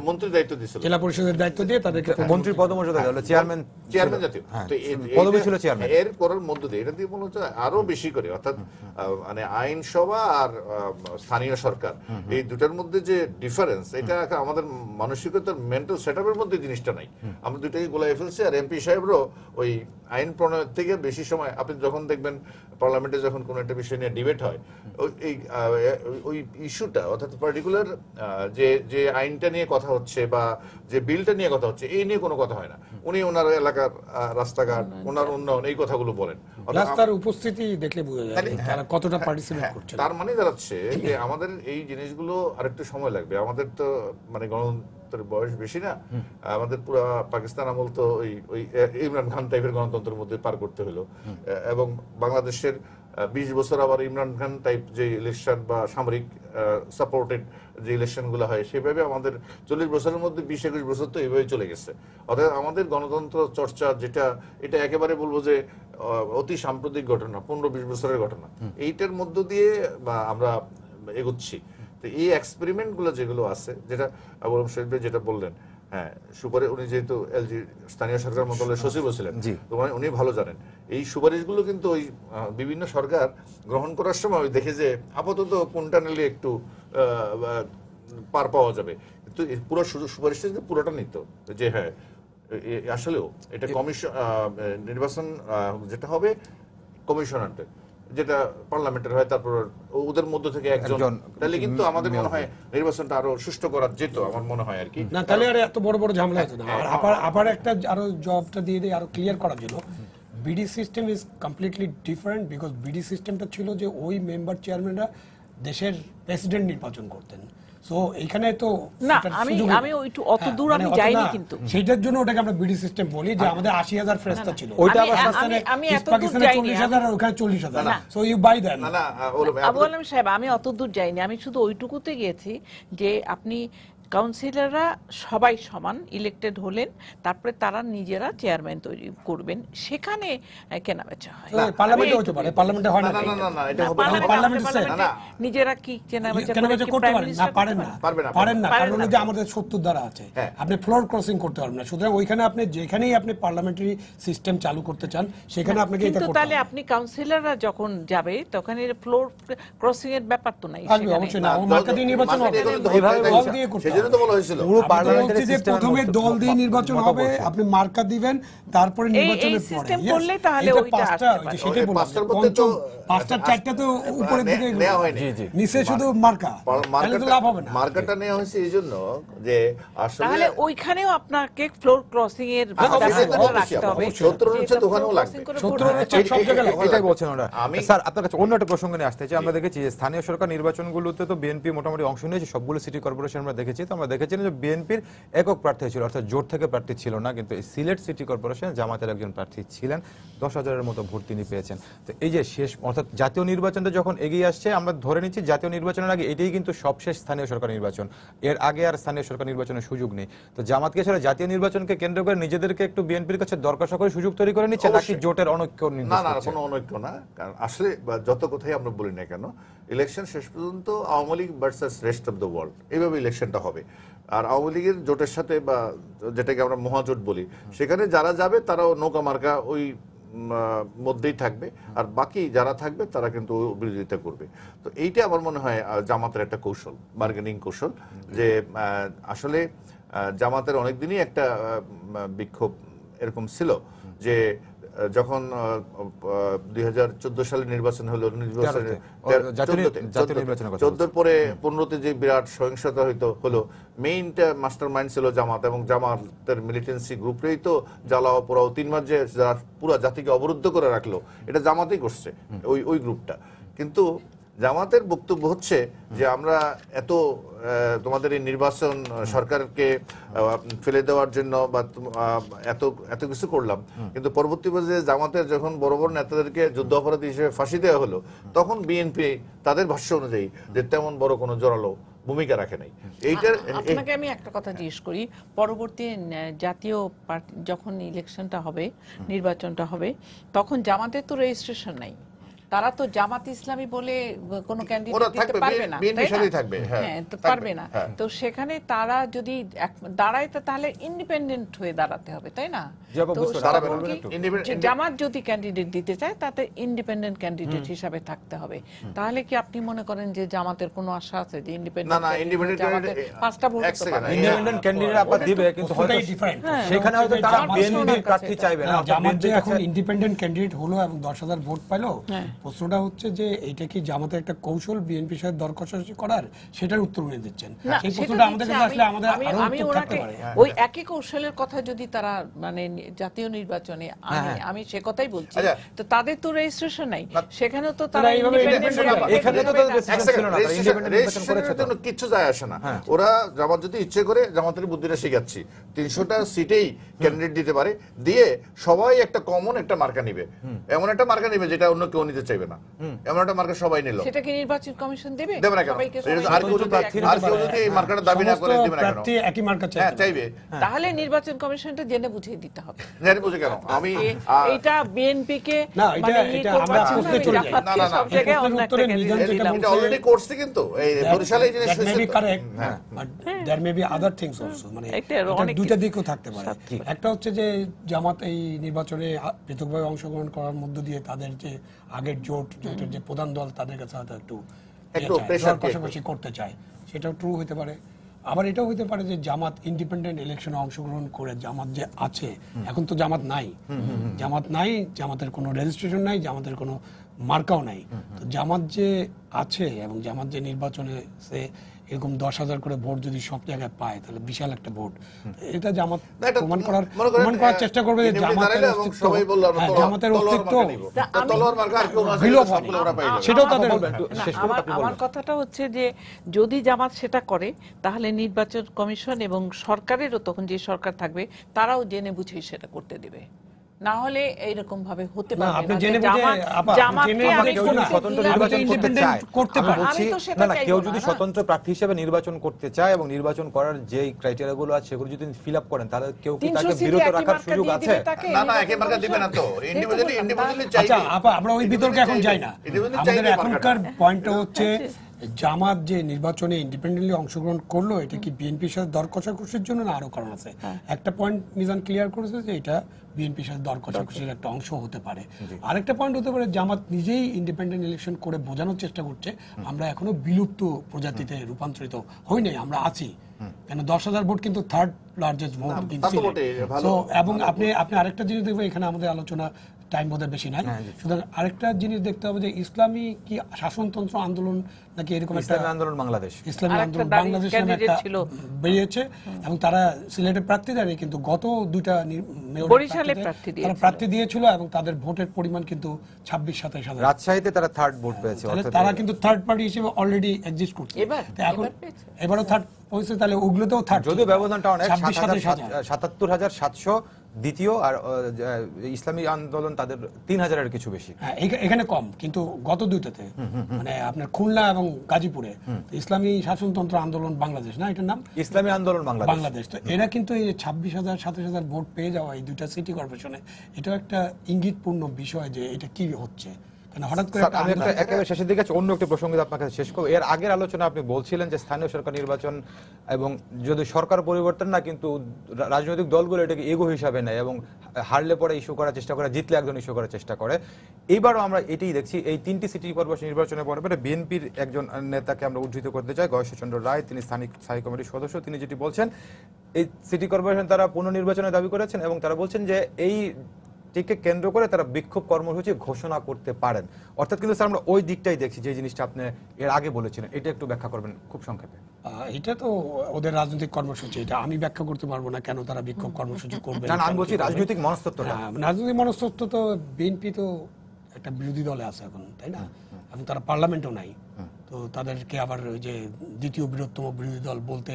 S3: মন্ত্রীর দায়িত্ব দিয়েছিল,
S4: জেলা পরিষদের দায়িত্ব দিয়ে তাদেরকে
S1: মন্ত্রীর পদমর্যাদা গেল, চেয়ারম্যান
S3: জাতীয়।
S1: হ্যাঁ,
S3: তো
S1: পদবি ছিল চেয়ারম্যান।
S3: এর করার মধ্য দিয়ে এটা দিয়ে মনে হচ্ছে আরো বেশি করে, অর্থাৎ মানে আইনসভা আর স্থানীয় সরকার, এই দুটার মধ্যে যে ডিফারেন্স, এটা আমাদের মানসিকতার মেন্টাল সেটআপের মধ্যে জিনিসটা নাই। আমরা দুটাকে গোলাই ফেলছি। আর এমপি সাহেবরাও ওই আইন প্রণয়ন থেকে বেশি সময়, আপনি যখন দেখবেন পার্লামেন্টে যখন কোনো একটা বিষয় নিয়ে ডিবেট হয়, ওই ইস্যুটা অর্থাৎ অর্থাৎ পার্টিকুলার যে যে আইনটা নিয়ে কথা হচ্ছে বা যে বিলটা নিয়ে কথা হচ্ছে এই নিয়ে কোনো কথা হয় না। উনি ওনার এলাকার রাস্তাঘাট, ওনার উন্নয়ন, এই কথাগুলো বলেন।
S4: রাস্তার উপস্থিতি দেখলে বোঝা যায় তারা কতটা পার্টিসিপেট করছে।
S3: তার মানে দাঁড়াচ্ছে যে আমাদের এই জিনিসগুলো আরেকটু সময় লাগবে। আমাদের তো মানে গণতন্ত্রের বয়স বেশি না, আমাদের পুরো পাকিস্তান আমল তো ওই ইমরান খান টাইপের গণতন্ত্রের মধ্যে পার করতে হলো, এবং বাংলাদেশের 20 বছর আবার ইমরান খান টাইপ যে ইলেকশন বা সামরিক সাপোর্টেড যে ইলেকশন গুলো হয় সেভাবে আমাদের 40 বছরের মধ্যে 20-21 বছর তো এইভাবে চলে গেছে। অর্থাৎ আমাদের গণতন্ত্র চর্চা যেটা, এটা একেবারে বলবো যে অতি সাম্প্রতিক ঘটনা, 15-20 বছরের ঘটনা। এইটার মধ্য দিয়ে আমরা এগোচ্ছি। তো এই এক্সপেরিমেন্ট গুলো যেগুলো আছে, যেটা আবুল হোসেন শহীদ ভাই যেটা বললেন, হ্যাঁ, সুপারিশ, উনি যেহেতু এলজি স্থানীয় সরকার মন্ত্রণালয়ের সচিব ছিলেন, তো উনি ভালো জানেন এই সুপারিশগুলো কিন্তু ওই বিভিন্ন সরকার গ্রহণ করার সময় দেখে যে আপাতত কোনটা নিলে একটু পার পাওয়া যাবে, কিন্তু পুরো সুপারিশটা যদি পুরোটা নিত যে হ্যাঁ আসলেও এটা কমিশন নির্বাচন যেটা হবে কমিশনারদের, যেটা পার্লামেন্টের হয়, তারপর ওদের মধ্য থেকে একজন, তাহলে কিন্তু আমাদের মনে হয় নির্বাচনটা আরো সুষ্ঠু করা যেত, আমার মনে হয় আর কি।
S4: না, তাহলে আর এত বড় বড় ঝামেলা হতো না। আর আবার একটা আরো জবটা দিয়ে দেয় আরো ক্লিয়ার করার জন্য, BD system is completely different, because BD সিস্টেমটা ছিল যে ওই মেম্বার চেয়ারম্যানরা দেশের প্রেসিডেন্ট নির্বাচন করতেন। সো এইখানে তো
S2: না, আমি ওইটু অত দূর আমি যাইনি, কিন্তু
S4: সেইটার জন্য ওটাকে আমরা বিডি সিস্টেম বলি, যে আমাদের 80,000 ফেরেশতা ছিল,
S2: ওইটা আবার আমি এত দূর যাইনি,
S4: 40,000 আর ওখানে 40,000। So you buy that.
S3: না
S2: আবু আলম সাহেব, আমি অত দূর যাইনি, আমি শুধু ওইটুকুতে গিয়েছি যে আপনি কাউন্সিলররা সবাই সমান ইলেক্টেড হলেন, তারপরে তারা নিজেরা চেয়ারম্যান তৈরি করবেন, সেখানে কেনাবেচা হয়।
S4: পার্লামেন্টে হতে পারে, পার্লামেন্টে হয় না।
S3: না, এটা হবে না।
S2: পার্লামেন্টে নিজেরা কি কেনাবেচা
S4: করতে পারেন না? পারেন না, কারণ হলো যে আমাদের 70 ধারা আছে, আপনি ফ্লোর ক্রসিং করতে পারবেন না। সুতরাং ওইখানে আপনি যেখানেই আপনি পার্লামেন্টারি সিস্টেম চালু করতে চান সেখানে আপনাকে এটা করতে হবে।
S2: তাহলে আপনি কাউন্সিলররা যখন যাবে তখন এর ফ্লোর ক্রসিং এর ব্যাপার তো নাই,
S4: অবশ্যই না, ও মার্কা দিয়ে নির্বাচন হবে, দল দিয়ে করতে হবে।
S3: সেজন্য তো বলা হয়েছিল
S1: পুরো পার্লামেন্টারি সিস্টেমের
S4: প্রথমে দল দিয়ে নির্বাচন হবে, আপনি মার্কা দিবেন, তারপরে নির্বাচনের পরে
S2: সিস্টেম করলে তাহলে ওইটা আসতে পারে।
S4: সেটাই বললাম, পাঁচটা চারটা তো উপরের দিকে
S3: নেওয়া হয়নি,
S4: নিচে শুধু মার্কা, তাহলে তো লাভ হবে না।
S3: মার্কাটা নেওয়া হয়েছে এই জন্য যে আসলে
S2: তাহলে ওইখানেও আপনাকে ফ্লোর ক্রসিং এর ব্যবস্থা রাখতে হবে।
S3: 70 অনুচ্ছেদ ওখানেও লাগবে,
S4: 70 অনুচ্ছেদ সব জায়গায় লাগবে।
S1: এটাই বলছেন ওরা। স্যার, আপনার কাছে অন্য একটা প্রসঙ্গ নিয়ে আসতে চাই। আমরা দেখেছি যে স্থানীয় সরকার নির্বাচনগুলোতে তো বিএনপি মোটামুটি অংশ নিয়েছে, সবগুলো সিটি কর্পোরেশন আমরা দেখেছি। তো আমরা দেখেছি যে বিএনপির একক প্রার্থী ছিল, অর্থাৎ জোট থেকে প্রার্থী ছিল না, কিন্তু এই সিলেট সিটি কর্পোরেশনে জামাতের একজন প্রার্থী ছিলেন, 10,000-এর মতো ভোট তিনি পেয়েছেন। তো এই যে শেষ, অর্থাৎ জাতীয় নির্বাচনটা যখন এগিয়ে আসছে, আমরা ধরে নিচ্ছি জাতীয় নির্বাচনের আগে এটাই কিন্তু সবশেষ স্থানীয় সরকার নির্বাচন, এর আগে আর স্থানীয় সরকার নির্বাচনের সুযোগ নেই। তো জামাতকে ছাড়া জাতীয় নির্বাচনকে কেন্দ্র করে নিজেদেরকে একটু বিএনপির কাছে দরকার করে সুযোগ তৈরি করে নিচ্ছে, নাকি জোটের অনৈক্য?
S3: না, কোনো অনৈক্য না। কারণ আসলে যত কথাই আমরা বলি না কেন, ইলেকশন শেষ পর্যন্ত Awami League versus rest of the world, এইভাবে ইলেকশনটা হবে। আর আওয়ামী লীগের জোটের সাথে বা যেটাকে আমরা মহাজোট বলি, সেখানে যারা যাবে তারাও নৌকা মার্কা ওই মধ্যেই থাকবে, আর বাকি যারা থাকবে তারা কিন্তু বিরোধিতা করবে। তো এইটা আমার মনে হয় জামাতের একটা কৌশল, বার্গেনিং কৌশল, যে আসলে জামাতের অনেকদিনই একটা বিক্ষোভ এরকম ছিল যে যখন 2014 সালে নির্বাচন হলো, 14 পরে 15তে যে বিরাট সহিংসতা হলো, মেইনটা মাস্টার মাইন্ড ছিল জামাত, এবং জামাতের মিলিটেন্সি গ্রুপটাই তো জ্বালাও পোড়াও 3 মাস যে পুরো জাতিকে অবরুদ্ধ করে রাখলো, এটা জামাতই করছে, ওই গ্রুপটা। কিন্তু জামাতের বক্তব্য হচ্ছে যে আমরা এত তোমাদের এই নির্বাচন সরকারকে ফেলে দেওয়ার জন্য বা এত কিছু করলাম, কিন্তু পরবর্তী পর্যায়ে জামাতের যখন বড় বড় নেতাদেরকে যুদ্ধ অপরাধী হিসেবে ফাঁসি দেওয়া হলো, তখন বিএনপি তাদের ভাষ্য অনুযায়ী যে তেমন বড় কোনো জোরালো ভূমিকা রাখে নাই। এইটার
S2: আপনাকে আমি একটা কথা জিজ্ঞেস করি, পরবর্তী জাতীয় পার্টি যখন ইলেকশনটা হবে, নির্বাচনটা হবে, তখন জামাতের তো রেজিস্ট্রেশন নাই, তারা তো জামাত ইসলামী বলে কোনো ক্যান্ডিডেট দিতে পারবে না, হ্যাঁ, তো পারবে না। তো সেখানে তারা যদি দাঁড়ায়, তাহলে ইন্ডিপেন্ডেন্ট হয়ে দাঁড়াতে হবে, তাই না? জামাত যদি ক্যান্ডিডেট দিতে চায়, তাতে ইন্ডিপেন্ডেন্ট ক্যান্ডিডেট হিসাবে থাকতে হবে। তাহলে কি আপনি মনে করেন যে জামাতের কোনো আশা আছে যে ইন্ডিপেন্ডেন্ট 5টা ভোট
S1: ইন্ডিপেন্ডেন্ট ক্যান্ডিডেট আপা দিবে, কিন্তু হয়তো সেখানে হয়তো তারা বিএনপির প্রার্থী চাইবে না।
S4: জামাত যে এখন ইন্ডিপেন্ডেন্ট ক্যান্ডিডেট হলো এবং 10,000 ভোট পাইলো, প্রশ্নটা হচ্ছে যে এইটা কি জামাতের একটা কৌশল বিএনপির সাথে দর কষাকষি করার, সেটার উত্তর উনি দিচ্ছেন।
S2: না,
S4: সেই
S2: সেটা
S4: প্রশ্নটা আমাদের
S2: দিচ্ছে।
S4: কাছে আসলে আমাদের
S2: আমি
S4: আরো
S2: আমি
S4: উত্তর থাকতে
S2: ওনাকে
S4: পারে।
S2: ওই একই কৌশলের কথা যদি তারা মানে জাতীয় নির্বাচনে আমি সে কথাই বলছি,
S3: আচ্ছা।
S2: তো তাদের তো রেজিস্ট্রেশন নাই, সেখানেও তো তারা
S4: এইভাবে
S2: independent
S4: independent
S2: ভাবে
S1: এখানে তো
S2: করবে না।
S1: তাদের registration ছিল না, তারা independent নির্বাচন করেছে
S3: রেজিস্ট্রেশনের
S1: তো।
S3: জন্য কিচ্ছু যায় আসে না। ওরা জামাত যদি ইচ্ছে করে, জামাতের বুদ্ধিটা শিখাচ্ছি, 300টা সিটেই ক্যান্ডিডেট দিতে পারে, দিয়ে সবাই একটা কমন একটা মার্কা নিবে, এমন একটা মার্কা নিবে যেটা অন্য কেউ নিতে চাইবে না, এমন একটা মার্কা সবাই নিল।
S2: সেটা কি নির্বাচন কমিশন দেবে?
S3: দেবে না কেন?
S2: সবাইকে
S3: এটা তো
S2: সবাই
S3: আর কেউ যদি আর কেউ যদি এই মার্কাটা দাবি না করে
S4: সমস্ত
S3: দিবে না কেন?
S4: প্রার্থী একই মার্কা
S3: হ্যাঁ,
S4: চাইবে।
S3: চাইবে।
S2: তাহলে নির্বাচন কমিশনটা জেনে বুঝিয়ে দিতে হবে।
S3: জানি বুঝে কেন? আমি
S2: এইটা বিএনপি কে
S4: না, এটা-
S2: মানে
S4: এটা
S2: করবার
S4: আমরা
S2: জন্য
S4: প্রশ্নে চলে যাই।
S2: জামাতকে
S3: না, না, না।
S2: সব জায়গায়
S4: এই
S2: অন্য
S4: প্রশ্নের
S2: একটা
S4: উত্তরে
S2: candidate
S4: নিজাম যেটা
S2: দিলাম।
S3: এটা অলরেডি করছে, কিন্তু এই বরিশালে এই জিনিস
S4: That may be
S3: হয়েছে তো।
S4: correct,
S3: হ্যাঁ।
S4: but there may be other things also, মানে
S2: একটা
S4: এটার
S2: অনেক
S4: দুইটা
S2: কিছু।
S4: দিকও থাকতে পারে। একটা হচ্ছে যে জামাত এই নির্বাচনে পৃথকভাবে অংশগ্রহণ করার মধ্য দিয়ে তাদের যে আগের জোটের যে প্রধান দল, তাদের কাছে হয়তো একটু
S3: pressure
S4: কষাকষি করতে চায়, সেটাও ট্রু হতে পারে। আবার এটাও হতে পারে যে জামাত ইন্ডিপেন্ডেন্ট ইলেকশনে অংশগ্রহণ করে, জামাত যে আছে, এখন তো জামাত নাই, জামাতের কোনো রেজিস্ট্রেশন নাই, জামাতের কোনো মার্কাও নাই, তো জামাত যে আছে এবং জামাত যে নির্বাচনে সে এরকম 10,000 করে ভোট যদি সব জায়গায় পায়, তাহলে বিশাল একটা ভোট। এটা জামাত
S3: না, এটা
S4: প্রমাণ
S3: মনে করেন,
S4: করার চেষ্টা করবে যে
S3: ইন্ডিপেন্ডেন্ট
S4: জামাতের
S3: দাঁড়াইলো এবং
S4: অস্তিত্ব,
S3: সবাই বললো আমরা
S4: জামাতের
S3: তলোয়ার
S4: অস্তিত্ব
S3: মার্কা নিব। তো তলোয়ার মার্কা আর কেউ না চাইলে
S4: বিলোপ
S3: সবগুলো ওরা পাইলো।
S4: সেটাও তাদের
S2: না, আমার কথাটা হচ্ছে যে যদি জামাত সেটা করে, তাহলে নির্বাচন কমিশন এবং সরকারেরও, তখন যে সরকার থাকবে, তারাও জেনে বুঝে সেটা করতে দিবে। না হলে এইরকম ভাবে হতে
S4: না,
S2: পারবে
S4: আপনি
S2: না যে
S4: জেনে বুঝে, আপা,
S2: জামাতকে
S4: জেনে
S2: আমি
S4: বুঝে
S1: কেউ
S4: করতে
S1: যদি
S2: করতে
S1: স্বতন্ত্র
S2: দিলাম।
S1: নির্বাচন করতে
S4: independent
S1: চায়,
S4: করতে
S1: আমি
S4: পারে।
S1: বলছি,
S2: আমি তো সেটা
S1: না
S2: চাইবো
S1: কেউ
S2: না,
S1: যদি
S2: না।
S1: স্বতন্ত্র প্রার্থী হিসেবে নির্বাচন করতে চায় এবং নির্বাচন করার যে ক্রাইটেরিয়া গুলো আছে সেগুলো যদি ফিল আপ করেন, তাহলে কেউ কি
S2: 300
S1: তাকে
S2: সিটে
S1: বিরত
S2: একই
S1: রাখার
S2: মার্কা
S1: সুযোগ
S2: দিয়ে
S1: আছে?
S2: দিবে তাকে,
S3: না,
S2: নির্বাচন
S3: একে মার্কা দিবে না তো।
S2: কমিশন।
S3: ইন্ডিভিজুয়ালি
S4: আচ্ছা
S3: চাইবে।
S4: আপা, আমরা ওই বিতর্কে এখন যাই না।
S3: Individually
S4: আমাদের
S3: চাইবে
S4: এখনকার
S3: মার্কাটা।
S4: পয়েন্টটা হচ্ছে জামাত যে নির্বাচনে ইন্ডিপেন্ডেন্টলি অংশগ্রহণ করলো, এটা কি বিএনপির সাথে দর কষাকষির জন্য, না আরো কারণ আছে? একটা পয়েন্ট মিজান ক্লিয়ার করেছে যে এটা বিএনপির সাথে দর কষাকষির একটা অংশ হতে পারে। আরেকটা পয়েন্ট হতে পারে, জামাত নিজেই ইন্ডিপেন্ডেন্ট ইলেকশন করে বোঝানোর চেষ্টা করছে আমরা এখনো বিলুপ্ত প্রজাতিতে রূপান্তরিত হই নাই, আমরা আছি। কেন 10,000 ভোট কিন্তু থার্ড লার্জেস্ট ভোট ইন
S3: তা তো বটেই, ভালো।
S4: সো এবং আপনি আরেকটা জিনিস দেখবেন, এখানে আমাদের আলোচনা টাইম বোধহয় বেশি নাই, সুতরাং আরেকটা জিনিস দেখতে হবে যে ইসলামী কি শাসনতন্ত্র আন্দোলন নাকি এরকম একটা
S1: ইসলামী আন্দোলন বাংলাদেশ,
S4: ইসলামী
S2: আরেকটা
S4: আন্দোলন
S2: দাঁড়িয়ে
S4: বাংলাদেশ নামে
S2: candidate
S4: একটা
S2: ছিল।
S4: বেরিয়েছে এবং তারা সিলেটের প্রার্থী দেয়নি, কিন্তু গত দুইটা মেয়র
S2: বরিশালে প্রার্থী
S4: তারা
S2: দিয়েছিল।
S4: প্রার্থী দিয়েছিল এবং তাদের ভোটের পরিমাণ কিন্তু 26-27 হাজার।
S1: রাজশাহীতে তারা থার্ড ভোট পেয়েছে।
S4: তাহলে
S1: অর্থাৎ
S4: তারা কিন্তু থার্ড পার্টি হিসেবে অলরেডি এক্সিস্ট করছে। তো এখন
S2: পেয়েছে।
S4: এবারও থার্ড হয়েছে, তাহলে ওগুলোতেও থার্ড,
S1: যদিও ব্যবধানটা অনেক,
S4: 26,000
S1: 77,700 দ্বিতীয়, আর ইসলামী আন্দোলন তাদের 3,000-এর কিছু বেশি।
S4: হ্যাঁ, এখানে কম, কিন্তু গত দুইটাতে মানে আপনার খুলনা এবং গাজীপুরে ইসলামী শাসনতন্ত্র আন্দোলন বাংলাদেশ, না এটার নাম
S1: ইসলামী আন্দোলন
S4: বাংলাদেশ, তো এরা কিন্তু এই 26,000-27,000 ভোট পেয়ে যাওয়া এই দুইটা সিটি কর্পোরেশনে, এটাও একটা ইঙ্গিতপূর্ণ বিষয় যে এটা কি হচ্ছে। হঠাৎ করে
S1: স্যার, আমি একটা একেবারে শেষের দিকে অন্য একটি প্রসঙ্গে আপনার কাছে শেষ করব। এর আগের আলোচনা আপনি বলছিলেন যে স্থানীয় সরকার নির্বাচন এবং যদি সরকার পরিবর্তন না, কিন্তু রাজনৈতিক দলগুলো এটাকে এগো হিসাবে নেয় এবং হারলে পরে ইস্যু করার চেষ্টা করে, জিতলে একজন ইস্যু করার চেষ্টা করে। এইবারও আমরা এটাই দেখছি। এই 3টি সিটি কর্পোরেশন নির্বাচনের পরে বিএনপির একজন নেতাকে আমরা উদ্ধৃত করতে চাই, গয়েশ্বরচন্দ্র রায়, তিনি স্থায়ী কমিটির সদস্য। তিনি যেটি বলছেন, এই সিটি কর্পোরেশন তারা পুনর্নির্বাচনের দাবি করেছেন এবং তারা বলছেন যে এই টিকে কেন্দ্র করে তারা বিক্ষোভ কর্মসূচি ঘোষণা করতে পারেন। অর্থাৎ কিন্তু স্যার আমরা ওই দিকটাই দেখছি, যে জিনিসটা আপনি এর আগে বলেছিলেন, এটা একটু ব্যাখ্যা করবেন খুব সংক্ষেপে।
S4: এটা তো ওদের রাজনৈতিক কর্মসূচি, এটা আমি ব্যাখ্যা করতে পারবো না কেন তারা বিক্ষোভ কর্মসূচি করবে।
S1: না, আমি বলছি রাজনৈতিক মনস্তত্ত্ব।
S4: রাজনৈতিক মনস্তত্ত্ব তো বিএনপি তো একটা বিরোধী দলে আছে এখন, তাই না? এবং তারা পার্লামেন্টও নাই, তো তাদেরকে আবার ওই যে দ্বিতীয় বৃহত্তম বিরোধী দল বলতে,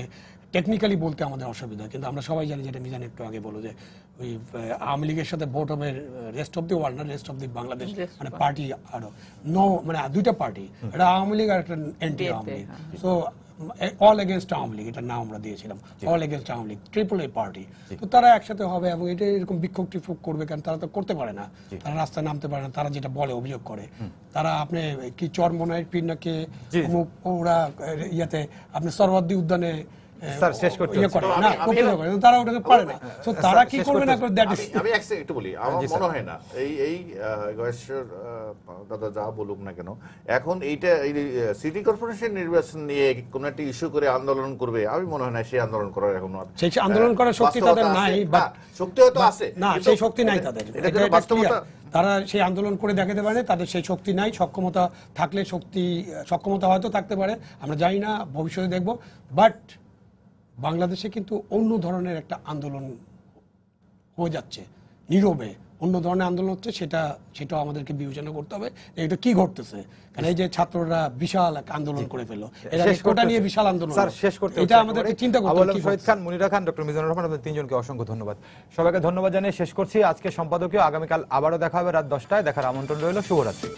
S4: টেকনিক্যালি বলতে আমাদের অসুবিধা, কিন্তু আমরা সবাই জানি, যেটা মিজান একটু আগে বলো, যে ওই আওয়ামী লীগের সাথে ভোট হবে রেস্ট অফ দি ওয়ার্ল্ড, না রেস্ট অফ দি বাংলাদেশ, মানে পার্টি আরো মানে দুইটা পার্টি, এটা আওয়ামী লীগ আর একটা anti Awami League. So all against Awami League, এটার নাম আমরা দিয়েছিলাম, all against Awami League, triple A party. তো তারা একসাথে হবে এবং এটা এরকম বিক্ষোভ টিক্ষোভ করবে, কারণ তারা তো করতে পারে না, তারা রাস্তায় নামতে পারে না, তারা যেটা বলে অভিযোগ করে, তারা আপনি কি চরমনাইয়ের পীর নাকি ওরা ইয়াতে আপনি সরওয়ার্দী উদ্যানে
S1: স্যার, শেষ করতে
S4: ইয়ে
S1: হচ্ছে।
S4: করে না, করতে হবে না, তারা ওটাকে পারে না। তো তারা কি
S1: শেষ
S4: করবে না
S1: করতে
S4: করে, দ্যাট ইজ
S3: আমি একটু বলি, আমার মনে হয় না এই গয়েশ্বর দাদা যা বলুক না কেন, এখন এইটা সিটি কর্পোরেশন নির্বাচন নিয়ে কোন একটা ইস্যু করে আন্দোলন করবে, আমি মনে হয় না সেই আন্দোলন করার এখন
S4: সেই আন্দোলন করার শক্তি তাদের নাই,
S3: বা শক্তি হয়তো আছে,
S4: না, সেই শক্তি নাই তাদের।
S3: এটা
S4: এটা
S3: কিন্তু বাস্তবতা।
S4: তারা সেই আন্দোলন করে দেখাতে পারে, তাদের সেই শক্তি নাই। সক্ষমতা থাকলে সক্ষমতা হয়তো থাকতে পারে, আমরা জানি না, ভবিষ্যতে দেখব। বাট বাংলাদেশে কিন্তু অন্য ধরনের একটা আন্দোলন হয়ে যাচ্ছে, নীরবে অন্য ধরনের আন্দোলন হচ্ছে, সেটাও আমাদেরকে বিবেচনা করতে হবে এটা কি ঘটতেছে। কারণ এই যে ছাত্ররা বিশাল এক আন্দোলন করে ফেললো, এরা কোটা নিয়ে বিশাল আন্দোলন,
S1: স্যার শেষ করতে
S4: এটা আমাদেরকে চিন্তা করতে
S1: আবুল
S4: হবে
S1: আলম
S4: কি
S1: শহীদ
S4: ঘটছে।
S1: খান, মুনিরা খান, ডক্টর মিজানুর রহমান, আপনাদের তিনজনকে অসংখ্য ধন্যবাদ। সবাইকে ধন্যবাদ জানিয়ে শেষ করছি আজকে সম্পাদকীয়। আগামীকাল আবারও দেখা হবে রাত 10টায়। দেখার আমন্ত্রণ রইল। শুভরাত্রি।